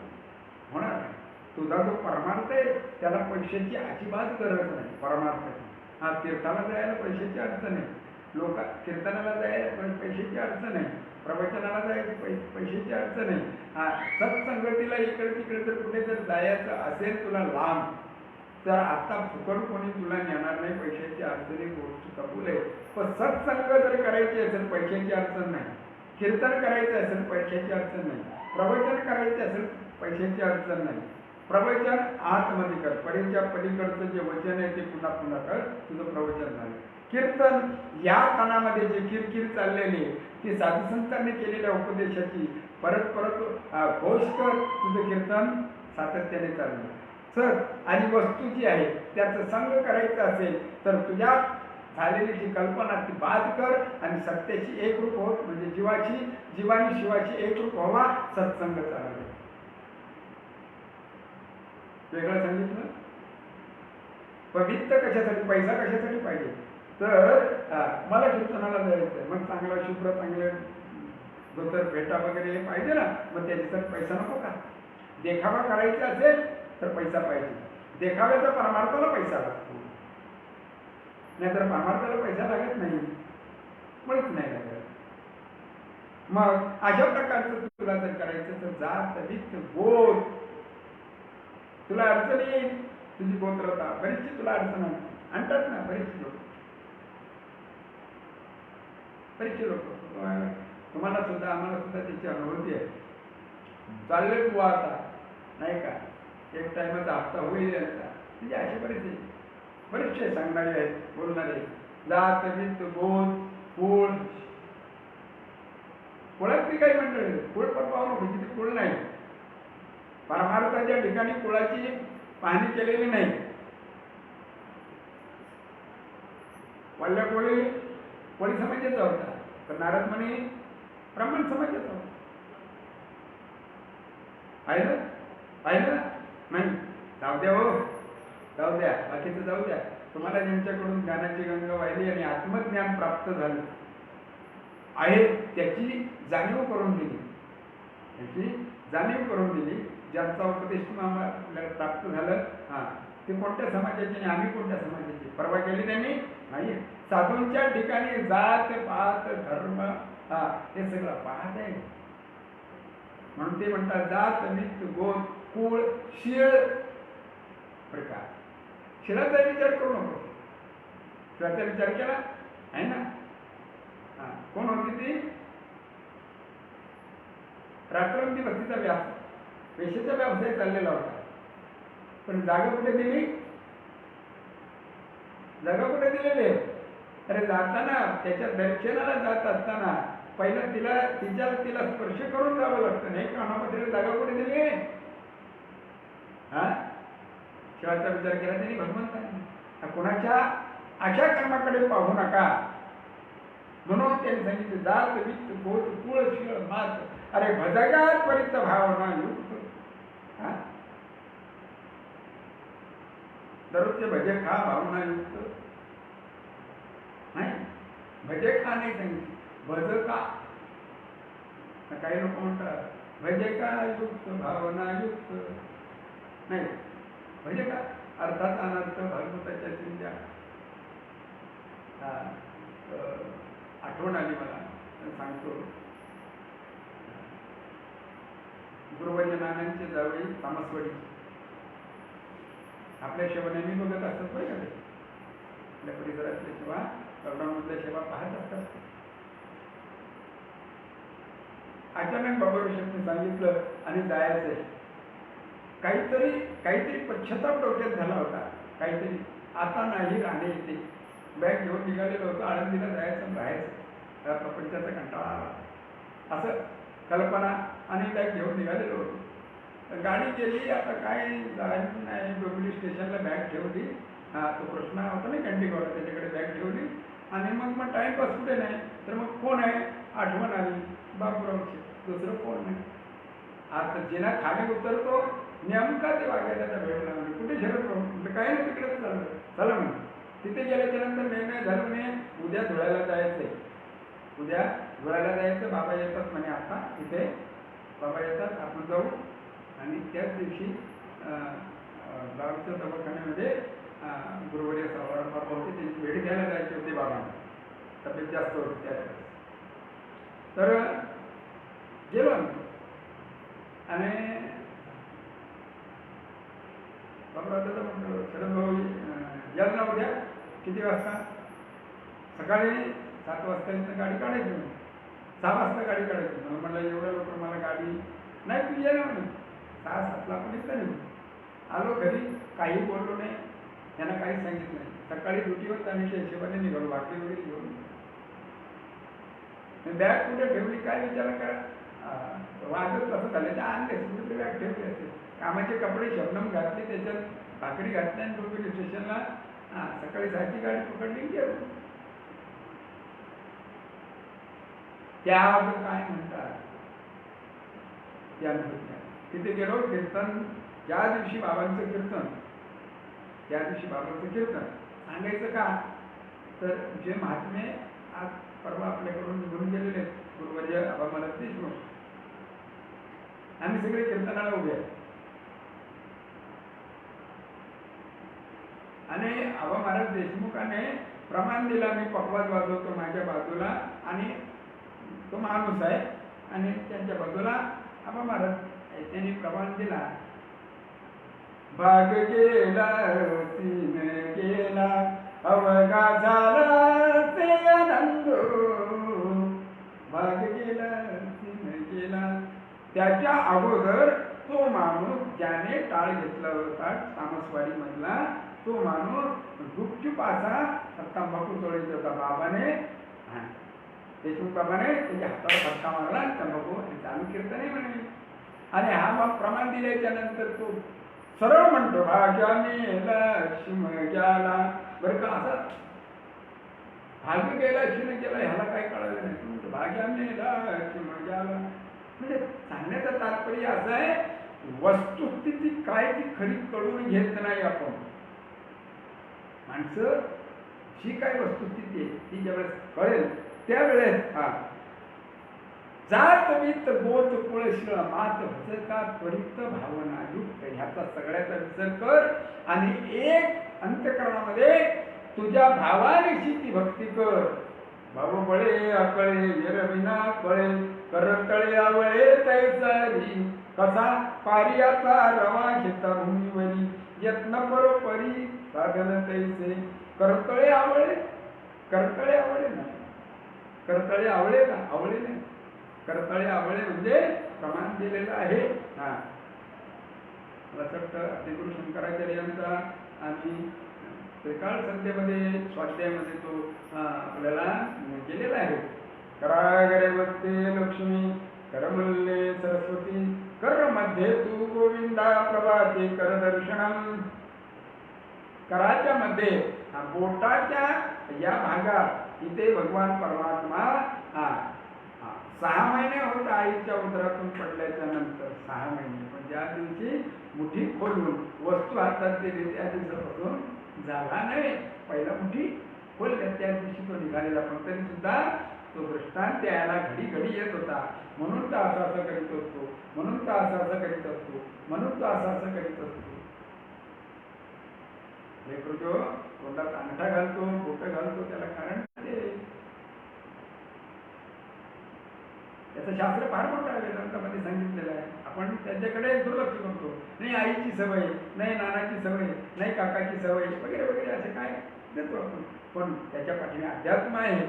होणार नाही. तुझा जो परमार्थ आहे त्याला पैशाची अजिबात गरज नाही. परमार्थ तीर्थाला जायला पैशाची अडचण आहे, लोक कीर्तनाला जायला पैशाची अडचण आहे, प्रवचनाला जायची पैशाची अडचण आहे. सत्संगतीला इकडे तिकडे जर कुठे जर जायचं असेल तुला लांब, तर आता फुकट कोणी तुला नेणार नाही. पैशाची अडचणी गोष्ट कबूल आहे. पण सत्संग जर करायची असेल पैशाची अडचण नाही, कीर्तन करायचं असेल पैशाची अडचण नाही, प्रवचन करायचे असेल पैशाची अडचण नाही. प्रवचन आतमध्ये कर, परीच्या पलीकडचं जे वचन आहे ते पुन्हा पुन्हा कर, तुझं प्रवचन झालं. कीर्तन या कानामध्ये जे किरकिर चाललेली ती साधुसंतांनी केलेल्या उपदेशाची परत परत घोष कर, तुझं कीर्तन सातत्याने चाललं. सर आणि वस्तू जी आहे त्याचं संग करायचं असेल तर तुझ्या झालेली जी कल्पना ती बाद कर आणि सत्याची एकरूप हो. म्हणजे जीवानी शिवाची एकरूप व्हावा. सत्संग चालला. वेगळं सांगितलं. पवित्र कशासाठी, पैसा कशासाठी पाहिजे तर मला कीर्तनाला जायचं, मग चांगला शुभ्र चांगले धोतर फेटा वगैरे पाहिजे ना, मग त्याच्यासाठी पैसा नको का. देखावा करायचा असेल तर पैसा पाहिजे. देखाव्याचा परमार्थाला पैसा लागतो, नाहीतर परमार्थाला पैसा लागत नाही, मुळीच नाही लागत. मग अशा प्रकारचं तुला जर करायचं तर जात वित्त बोध तुला अडचण येईल. तुझी गोत्रता बरीचशी तुला अडचण आणतात ना, बरीचशी लोक तुम्हाला सुद्धा आम्हाला सुद्धा त्याची अनुभूती आहे. चालले तू आता नाही का, एक टाइमचा हप्ता होईल यांचा, म्हणजे अशी बरेचसे सांगणारे आहेत, बोलणारे. जात वित्त बोध कुळ, कुळात ती काही मंडळी कुळ पण पाहू नको, तिथे कुळ नाही. परमार्थाच्या ठिकाणी कुळाची पाहणी केलेली नाही. वल्ल्या कोळी समाजाचा होता, तर नारद मुनी ब्राह्मण समाजाचा होता. पाहिलं नाही. जाऊ द्या हो, जाऊ द्या, बाकीचं जाऊ द्या. तुम्हाला ज्यांच्याकडून ज्ञानाची गंगा वाहिली आणि आत्मज्ञान प्राप्त झालं आहे त्याची जाणीव करून दिली, ज्यांचा उपदेश तुम्हाला प्राप्त झालं ते कोणत्या समाजाचे आणि आम्ही कोणत्या समाजाचे परवा केली त्यांनी नाही. साधूंच्या ठिकाणी जात पात धर्म हे सगळं पाहत आहे. म्हणून ते म्हणतात जात वित्त गोत कुळ शीळ प्रकार. शिळाचा विचार करू नको. शिळाचा विचार केला आहे ना. कोण होती ती? रात्रंती भक्तीचा व्यास, पेशेचा व्यवसाय चाललेला होता. पण जागा कुठे दिली? जागा कुठे दिलेली? अरे जाताना त्याच्या दर्शनाला जात असताना पहिलं तिला स्पर्श करून जावं लागतं. नाही कानामध्ये जागा कुठे दिली हा शिवाचा विचार केला त्यांनी भगवंताने. कोणाच्या अशा कर्माकडे पाहू नका म्हणून त्यांनी सांगितलं जात वित्त गोत कुळ शिळ मात अरे भजगात परित भावना युक्त. दररोजचे भजे खा भावना युक्त नाही. भजे खा नाही सांगितले भज का. काही लोक म्हणतात भजे का युक्त भावना युक्त नाही. म्हणजे का अर्थात अनर्थ भागवताच्या चिंध्या. आठवण आली मला सांगतो. गुरुवर्य नानांचे जावळी तामसवाडी आपल्या सेवनांनी बघत असतात बरं का. आपल्या परिसरातल्या किंवा लॉकडाऊनमधल्या सेवा पाहत असतात. अचानक बाबा विषयने सांगितलं आणि जायचंय. काहीतरी पश्चाताप डोक्यात झाला होता. काहीतरी आता नाही राहणे येते. बॅग घेऊन निघालेलं होतं. आळंदीला जायचं राहायचं. प्रपंचाचा कंटाळा आला असं कल्पना आणि बॅग घेऊन निघालेलो होतो. गाडी गेली. आता काय जायचं नाही. डोंबिवली स्टेशनला बॅग ठेवली. तो कृष्णा होता ना कॅन्टीनवाला त्याच्याकडे बॅग ठेवली आणि मग टाइमपास कुठे नाही. तर मग कोण आहे आठवण आली बाबूरावची. दुसरं कोण नाही. आता जिना खाली उतरतो नेमका ते वागायला भेटला. म्हणजे कुठे शरद म्हटलं काही नाही तिकडेच चाललं. चला म्हणून तिथे गेल्याच्या नंतर निर्णय झाला म्हणे उद्या धुळ्याला जायचंय. उद्या धुळ्याला जायचं. बाबा येतात म्हणे आता इथे. बाबा येतात आपण जाऊ. आणि त्याच दिवशी गावच्या दवाखान्यामध्ये गुरुवर्य सवारंभार होते. त्यांची भेट घ्यायला जायची होती बाबांना. तब्येत जास्त होती त्यावेळेस. तर गेलो आम्ही आणि बाबा दादा म्हटलं शरद भाऊ याल ना उद्या किती वाजता. सकाळी 7 वाजता इथं गाडी काढायची म्हणून 6 वाजता गाडी काढायची म्हणून म्हणलं एवढ्या लवकर मला गाडी नाही. तू ये ना म्हणून 6-7ला आपण इथं निघू. आलो घरी. काही बोललो नाही. त्यांना काहीच सांगितलं नाही. सकाळी ड्युटीवर जाण्याच्या हिशोबाने निघालो. बाटली वगैरे घेऊन बॅग कुठे ठेवली काय विचार करा. वाजत कसं झालं त्या आणले कुठे बॅग ठेवली असते. कामाचे कपडे शबनम घातले त्याच्यात भाकरी घातल्या आणि डोंबिवली स्टेशनला सकाळी 6ची गाडी पकडली गेलो. त्या काय म्हणतात त्या तिथे गेलो. कीर्तन ज्या दिवशी बाबांचं कीर्तन त्या दिवशी बाबांचं कीर्तन सांगायचं का तर जे महात्मे आज परवा आपल्याकडून निघून गेलेले गुरुवर्य आबा देशमुख आम्ही सगळे कीर्तनाला उभे आहे. आणि आबा महाराज देशमुखाने प्रमाण दिला. मी पकवाज वाजवतो माझ्या बाजूला आणि तो माणूस आहे आणि त्यांच्या बाजूला आबा महाराज त्यांनी प्रमाण दिला. भाग गेला सीन गेला अवघा झाला ते आनंद. भाग गेला सीन गेला. त्याच्या अगोदर तो माणूस ज्याने टाळ घेतला होता तामसवाडी मधला तो माणूस गुपचूप असा तंबाखू तोडायचा होता. बाबाने देशमुख बाबाने त्याच्या हाताला फटका मारला. तंबाखू चालू कीर्तन आहे म्हणे. आणि हा मग प्रमाण दिल्याच्या नंतर तो सरळ म्हणतो भाग्याने लक्ष्मी गेला. बरं का असं भाग्य गेला शिन गेला ह्याला काय कळालं नाही. म्हणतो भाग्याने लक्ष्मी गेला. म्हणजे सांगण्याचं तात्पर्य असं आहे वस्तुस्थिती काय ती खरी कळून घेत नाही आपण. माणसं जी काय वस्तुस्थिती आहे ती ज्यावेळेस कळेल त्यावेळेस जात वित गोत कुळ शिळ मात भजका त्वरित भावना युक्त ह्याचा सगळ्याचा विचार कर आणि एक अंतःकरणामध्ये तुझ्या भावानिशी ती भक्ती कर. भाऊ बळे अकळे येरविना कळे करतळे आवळे तैसारी कसा पारियाचा रवा घेता भूमीवरी यत्न परोपरी साधन तैसे. करतळे आवळे नाही. करतळे आवळे का आवळे नाही. करतळे आवळे म्हणजे प्रमाण दिलेलं आहे. रचट आदिगुरु शंकराचार्य यांचा आणि त्रिकाळ संध्येमध्ये स्वाध्यायामध्ये तो आपल्याला केलेला आहे. करागरे वस्ते लक्ष्मी करमल्ले सरस्वती कर मध्ये तू गोविंदा प्रभाते कर दर्शनम. कराच्या मध्ये बोटाच्या या भागात इथे भगवान परमात्मा 6 महिने होत आईच्या उदरातून पडल्याच्या नंतर 6 महिने, पण ज्या दिवशी मुठी खोलून वस्तू हातात दिली त्या दिवसापासून झाला नाही. पहिला मुठी खोलल्या त्या दिवशी तो निघालेला, पण तरी सुद्धा तो दृष्टांत यायला घडी घडी येत होता. म्हणून तो असं असं करीत असतो, म्हणून तो असं असं करीत असतो, म्हणून तो असं असं करीत असतो. लेकरू जो तोंडात अंगठा घालतो, बोट घालतो, त्याला कारण त्याचं शास्त्र फार मोठं आहे, वेदांतामध्ये सांगितलेलं आहे. आपण त्याच्याकडे दुर्लक्ष करतो. नाही आईची सवय, नाही नानाची सवय, नाही काकाची सवय वगैरे वगैरे असे काय देतो आपण. पण त्याच्या पाठीने अध्यात्म आहे.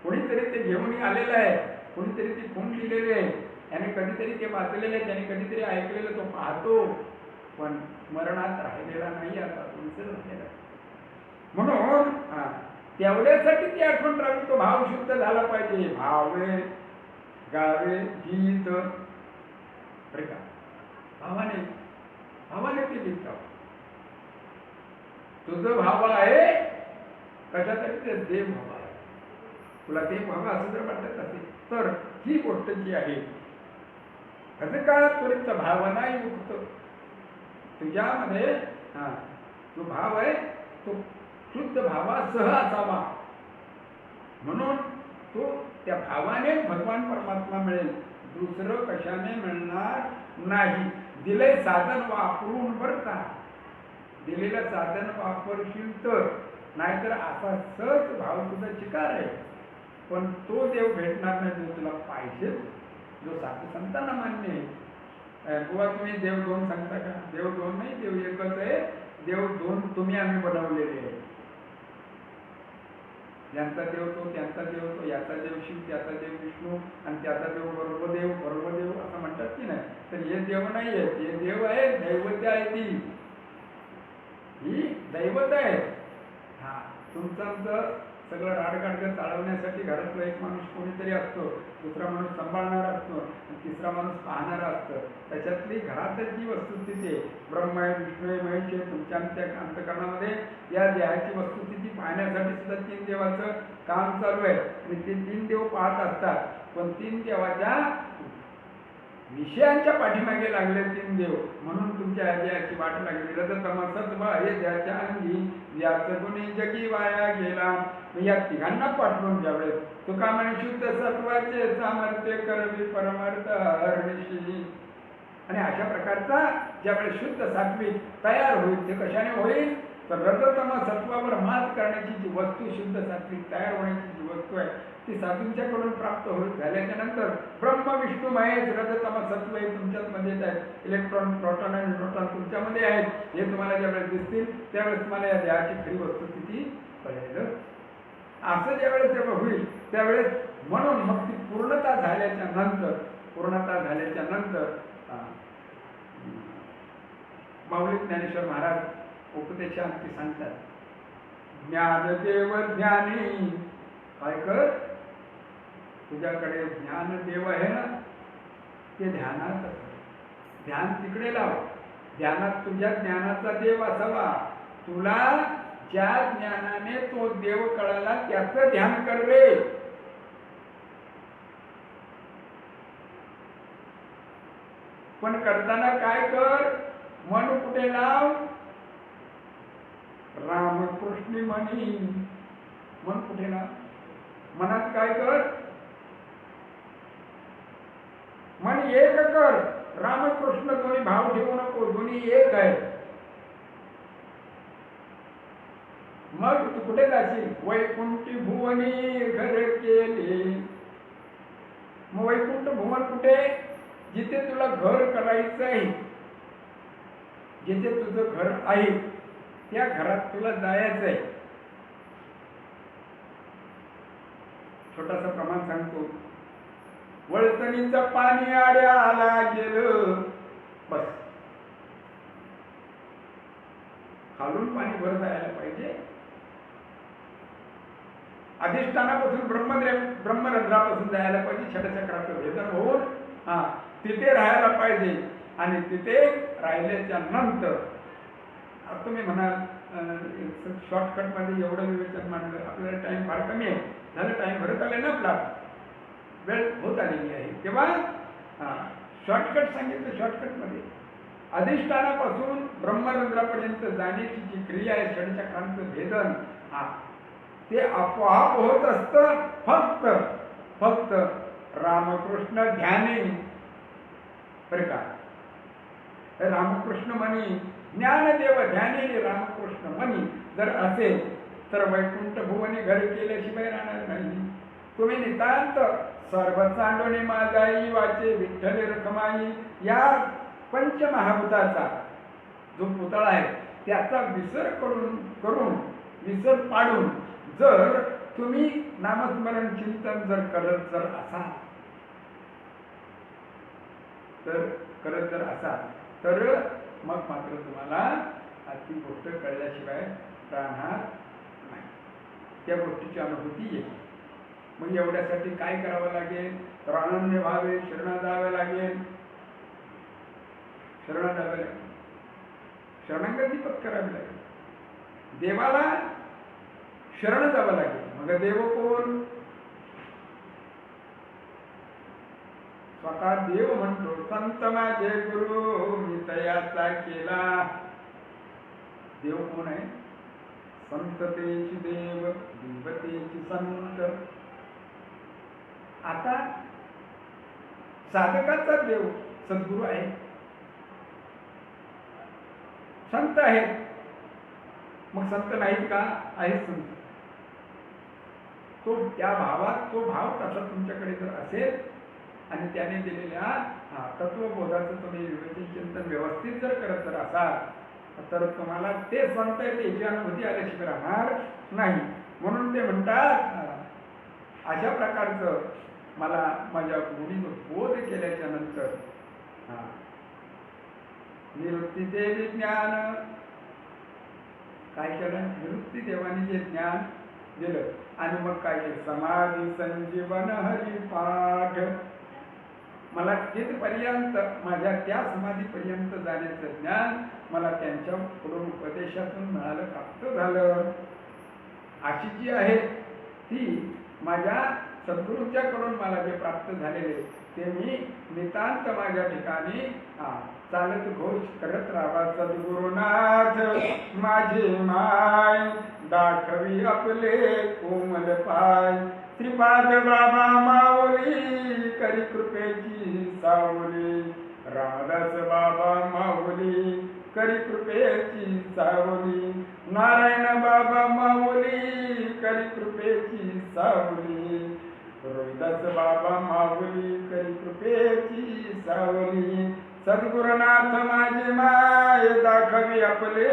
कोणीतरी ते घेऊन आलेलं आहे, कोणीतरी ती खूण लिहिलेली आहे, त्याने कधीतरी ते वाचलेले आहे, त्याने कधीतरी ऐकलेलं, तो पाहतो, पण स्मरणात राहिलेला नाही. आता तो विसर झालेला. म्हणून तेवढ्यासाठी ती आठवण राहावी. तो भाव शुद्ध झाला पाहिजे. भावे गावे गीत का भावाने भावाने ते गीत गाव. तुझं भाव आहे कशासाठी? ते देव भाव आहे. तुला ते भाव असं जर वाटत असेल तर ही गोष्ट जी आहे कसं का त्वरित भावना युक्त तुझ्यामध्ये जो भाव आहे तो शुद्ध भावासह असावा. म्हणून तो त्या भावाने भगवान परमात्मा मिळेल, दुसरं कशाने मिळणार नाही. दिले साधन वापरून बरता, दिलेलं साधन वापरशील तर, नाहीतर असा सहज भाव तुझा चिकार आहे. पण तो देव भेटणार नाही जो तुला पाहिजे, जो साधू संतांना मान्य आहे. बुवा तुम्ही देव 2 सांगता का? देव 2 नाही, देव एकच आहे. देव 2 तुम्ही आम्ही बनवलेले आहे. ज्यांचा देव तो, त्यांचा देव तो, याचा देव शिव, त्याचा देव विष्णू, आणि त्याचा देव बरोबदेव बरोबदेव असं म्हणतात की नाही. तर हे देव नाही आहेत, हे देव आहे, दैवत आहे. ही दैवत आहे. तुमचं सगळं राडकाडकं चालवण्यासाठी घरातला एक माणूस कोणीतरी असतो, दुसरा माणूस सांभाळणारा असतो, आणि तिसरा माणूस पाहणारा असतो. त्याच्यातली घरातच जी वस्तुस्थिती आहे, ब्रह्म आहे, विष्णू आहे, महेश आहे, तुमच्या अंतःकरणामध्ये या देहाची वस्तुस्थिती पाहण्यासाठी सुद्धा 3 देवाचं काम चालू आहे. आणि ते 3 देव पाहत असतात. पण 3 देवाच्या विषयांच्या पाठीमागे लागले 3 देव. म्हणून तुमच्या देहाची वाट लागली. रजतमसत्व हे ज्याच्या अंगी याचं गुणी जगी वाया गेला. या तिघांना पाठवून ज्यावेळेस तुका म्हणे शुद्ध सत्वाचे सामर्थ्य करवी परमार्थ हरनिशी. आणि अशा प्रकारचा ज्यावेळेस शुद्ध सात्विक तयार होईल, ते कशाने होईल तर रजतम सत्वावर मात करण्याची जी वस्तू, शुद्ध सात्विक तयार होण्याची जी वस्तू आहे, ती साधूंच्याकडून प्राप्त होत झाल्याच्या नंतर ब्रह्म विष्णू महेश रजतम सत्व हे तुमच्याच मध्ये येत आहेत. इलेक्ट्रॉन, प्रोटॉन आणि न्यूट्रॉन तुमच्यामध्ये आहेत. हे तुम्हाला ज्यावेळेस दिसतील त्यावेळेस तुम्हाला या देहाची खरी वस्तुस्थिती कळेल. असं ज्यावेळेस जेव्हा होईल त्यावेळेस, म्हणून मग ती पूर्णता झाल्याच्या नंतर माऊली ज्ञानेश्वर महाराज उपदेशांती सांगतात, ज्ञानदेव ज्ञानी काय कर, तुझ्याकडे ज्ञानदेव आहे ना, ते ध्यानात ध्यान तिकडे लाव. ध्यानात तुझ्या ज्ञानाचा देव असावा. तुला ज्या ज्ञानाने तो देव कळाला त्याचं ध्यान कर रे. पण करताना काय कर, मन कुठे लाव, रामकृष्ण म्हणी. मन कुठे लाव, मनात काय कर, मन एक कर. रामकृष्ण दोन्ही भाव ठेवू नको, दोन्ही एक आहे. मग तू कुठे जाशील, वैकुंठी भुवनी घर केले. मग वैकुंठ भुवन कुठे, जिथे तुला घर करायचं आहे, जिथे तुझं घर आहे त्या घरात तुला जायचं आहे. छोटासा प्रमाण सांगतो, वळतणीचं पाणी आड्याला गेलं, बस खालून पाणी वर जायला पाहिजे. अधिष्ठानापासून ब्रह्मरंध्रापासून जायला पाहिजे, षटचक्राचं भेदन होऊन तिथे राहायला पाहिजे. आणि तिथे राहिल्याच्या नंतर तुम्ही म्हणाल शॉर्टकटमध्ये एवढं विवेचन मांडलं, आपल्याला टाइम फार कमी आहे, झालं टाइम भरत आले ना, आपला वेळ होत आलेली आहे. तेव्हा शॉर्टकट सांगितलं. शॉर्टकटमध्ये अधिष्ठानापासून ब्रह्मरंध्रापर्यंत जाण्याची जी क्रिया आहे, षटचक्रांचं भेदन, ते आपोआप होत असतं फक्त रामकृष्ण ध्याने. बरं का, रामकृष्ण म्हणी ज्ञानदेव ध्याने रामकृष्ण म्हणी जर असेल तर वैकुंठ भुवनी घर केल्याशिवाय राहणार नाही. तुम्ही नितांत सर्व सांडोने माझाई वाचे विठ्ठल रखमाई या पंचमहाभूताचा जो पुतळा आहे त्याचा विसर करून विसर पाडून जर तुम्ही नामस्मरण चिंतन जर करत असाल तर मग मात्र तुम्हाला ती गोष्ट कळल्याशिवाय राहणार नाही. त्या गोष्टीची अनुभूती येईल. मग एवढ्यासाठी काय करावं लागेल? तर अनन्य भावे शरण जावे लागेल. शरणागती पत्करावी लागेल. देवाला शरण जावं लागेल. मग देव कोण? स्वतः देव म्हणतो, संत माझे गुरु मी तयाचा केला. देव कोण आहे? संततेची देव, देवतेची संत. आता साधकाचा देव सद्गुरू आहे, संत आहेत. मग संत नाहीत का? आहेत संत. तो त्या भावात, तो भाव तसा तुमच्याकडे जर असेल आणि त्याने दिलेल्या तत्वबोधाचं तुम्ही विवेचन चिंतन व्यवस्थित जर करत असाल तर तुम्हाला ते संत आहे त्याची अनुभूती आल्याशिवाय राहणार नाही. म्हणून ते म्हणतात अशा प्रकारचं मला माझ्या गुढीनं बोध केल्याच्या नंतर निवृत्ती देवी ज्ञान काय केलं? निवृत्ती देवाने जे ज्ञान दिलं आणि मग काय केलं? समाधी संजीवन हरिपाठ. मला तिथपर्यंत माझ्या त्या समाधीपर्यंत जाण्याचं ज्ञान मला त्यांच्याकडून उपदेशातून मिळालं, प्राप्त झालं. अशी जी आहे ती माझ्या सद्गुरूंच्याकडून मला जे प्राप्त झालेले ते मी नितांत माझ्या ठिकाणी चालत घोष करत राहा. सद्गुरुनाथ माझे माय दाखवी आपले कोमल पाय. श्रीपाद बाबा माऊली करी कृपेची सावली. रामदास बाबा माऊली करी कृपेची सावली. नारायण बाबा माऊली करी कृपेची सावली. रोहिदास बाबा माऊली करी कृपेची सावली. सद्गुरुनाथ माझे माय दाखवी आपले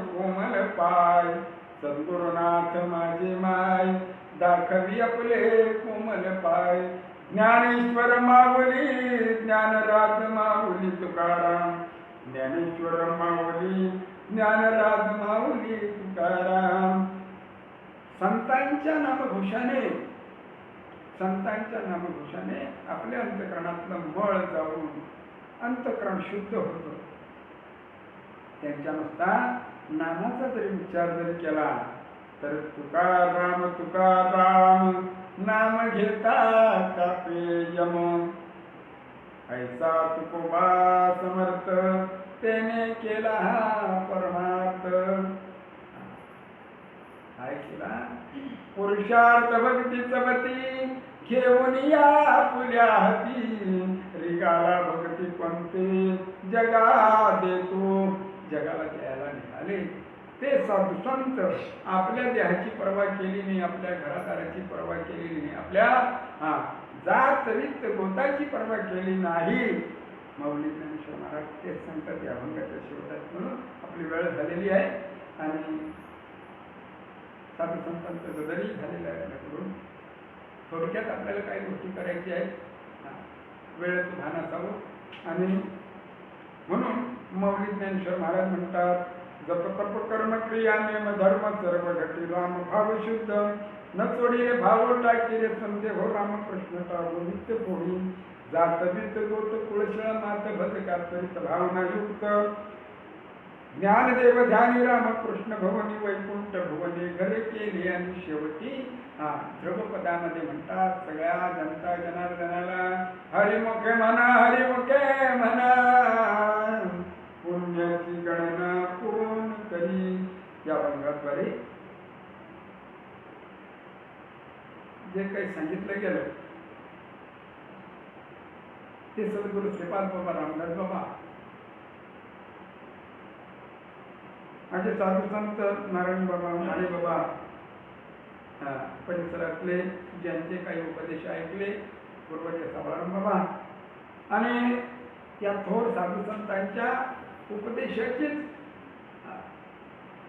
कोमल पाय. सद्गुरुनाथ माझे माय दाखवी आपले कोमल पाय. ज्ञानेश्वर माऊली ज्ञानराज माऊली तुकाराम. ज्ञानेश्वर माऊली ज्ञानराज माऊली तुकाराम. संतांच्या नामघोषाने आपल्या अंतःकरणातलं मळ जाऊन अंतःकरण शुद्ध होतं. त्यांच्यानुसार नामाचा जरी उच्चार जरी केला तर तुकाराम तुकाराम नाम घेता कापे यम. ऐसा तुकोबा समर्थ त्याने केला परमार्थ. काय केला? पुरुषार्थ भक्तीचं वती घेऊन या फुल्या हाती. रिगाला भक्ती कोणते जगा देतो. जगाला द्यायला निघाले ते साधू संत आपल्या देहाची पर्वा केली नाही, आपल्या घरादाराची पर्वा केलेली नाही, आपल्या जात रीत गोताची पर्वा केली नाही. माऊली ज्ञानेश्वर महाराज तेच सांगतात या अभंगाच्या शेवटात. म्हणून आपली वेळ झालेली आहे आणि साधू संतांचं गदरी झालेलं आहे. आपल्याकडून थोडक्यात आपल्याला काही गोष्टी करायची आहेत, वेळेचं भान असावं. आणि म्हणून माऊली ज्ञानेश्वर महाराज म्हणतात जप तप कर्म क्रिया नेम धर्म सर्व घटी राम भाव शुद्ध. न चोडीले भाव टाकीले समजे हो रामकृष्ण टाळो नित्य पोळी जात बीत गोत कुळशळ मात भज कातरित भावना युक्त ज्ञानदेव ध्यानी रामकृष्ण भवनी वैकुंठ भुवने घरे केले आणि शेवटी ध्रुवपदामध्ये म्हणतात सगळ्या जनता जनार्दनाला हरिमुखे म्हणा हरिमुखे म्हणा पुण्याची गणना कोण करी या वर्गाद्वारे जे काही सांगितलं गेलं ते सद्गुरु श्रीपाद बाबा रामदास बाबा माझे साधू संत नारायण बाबा माने बाबा परिसरातले ज्यांचे काही उपदेश ऐकले पूर्वज सावळाराम बाबा आणि या थोर साधू संतांच्या उपदेशाचीच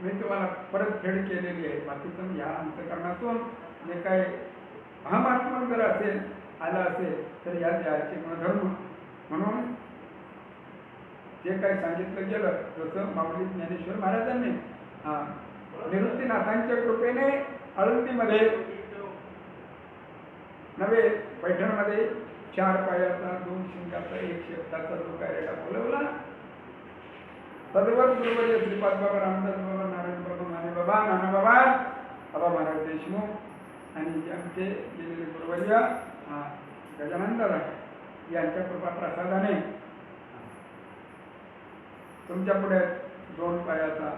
मी तुम्हाला परतफेड केलेली आहे. बाकीचं ह्या अंतकरणातून जे काही अहमात्मक जर असेल आलं असेल तर या द्यायचे गुणधर्म म्हणून जे काही सांगितलं गेलं जसं माऊली ज्ञानेश्वर महाराजांनी निवृत्तीनाथांच्या कृपेने आळंदीमध्ये नव्हे पैठणमध्ये 4 पायाचा 2 शिंगाचा 1 शेपटाचा जो कार्यक्रम बोलवला तद्वत गुरुवर्य श्रीपाद बाबा रामदास बाबा नारायण बाबा माने बाबा नाना बाबा बाबा महाराज देशमुख आणि आमचे गेलेले गुरुवर्य गजानन दादा यांच्या कृपा प्रसादाने तुमच्या पुढे 2 पायाचा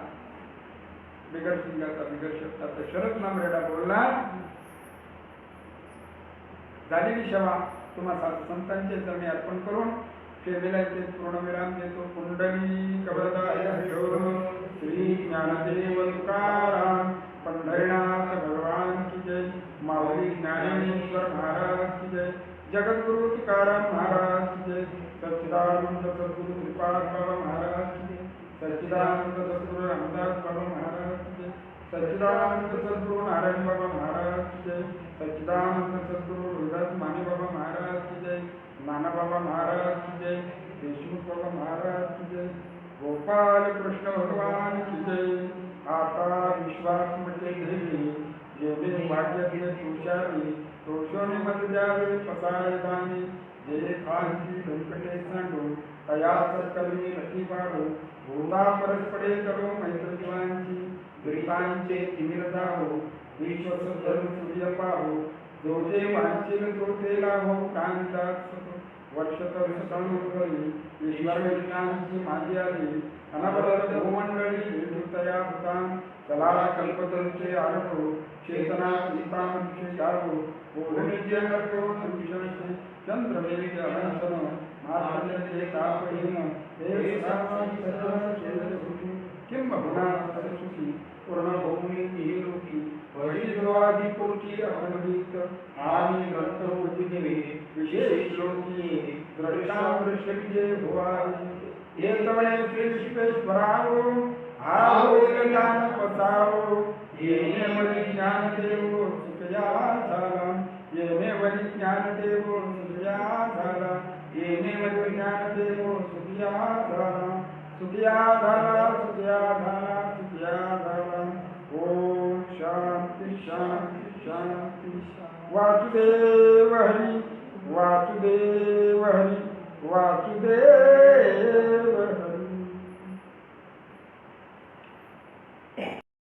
बिगर शिंगाचा बिगर शब्दाचा शरद नाम रेडा बोलला झालेली सेवा तुम्हा साधू संतांचे चरणी अर्पण करून सेवेला इथे पूर्णविराम देतो. कुंडली कवरदाय श्री ज्ञानदेव तुकाराम पंढरीनाथ भगवान की जय. माऊली ज्ञानेश्वर महाराज की जय. जगद्गुरु तुकाराम महाराज की जय. सच्चिदानंद सद्गुरु श्रीपाद बाबा महाराज की जय. सच्चिदानंद सद्गुरु रामदास बाबा महाराज की जय. सच्चिदानंद सद्गुरु नारायण बाबा महाराज की जय. सच्चिदानंद सद्गुरु रोहिदास माने बाबा महाराज की जय. नाना बाबा महाराज की जय. देशमुख बाबा महाराज की जय. गोपाल कृष्ण भगवान की जय. आता विश्वास मटे देवी जेणे भाग्य तुषारी तोषोने मत द्यावे पसाय दानी जे खांची व्यंकटे सांडू तया सत्कर्मी नटी पाडू भूता परस्परे करो मैत्र जीवांची दुरितांचे तिमिर जावो विश्वस धर्म सूर्य पाहू जो जे वांछील तो ते लाभो कांतात वर्षतर सतनुर्गली ईश्वर विज्ञानची माझी आली अनवरत भूमंडळी विद्युतया भूतान कला कल्पतरूचे आरभो चेतना गीतांचे गावो ओढणीचे करतो विषयचे चंद्रमेघ अनंतन मार्गचे तापहीन हे सामाई सदा शेदरुषी किंबहुना सरस्वती पूर्णभूमी निहिलोकी वैद्वादी पोटी अवनवीत आणि ग्रंथ उजिने विशेष लोकी द्रष्टावृषविजय भुवारी येतवणे श्री विश्वेश्वरावो आवो ज्ञान पसावो येणे वरी ज्ञान देवो सुखया झाला येणे वरी ज्ञान देवो सुखया झाला येणे वरी ज्ञान देवो सुखया झाला सुखया झाला सुखया झाला सुखया झाला. ओम शांती शांती शांती. वासुदेव हरी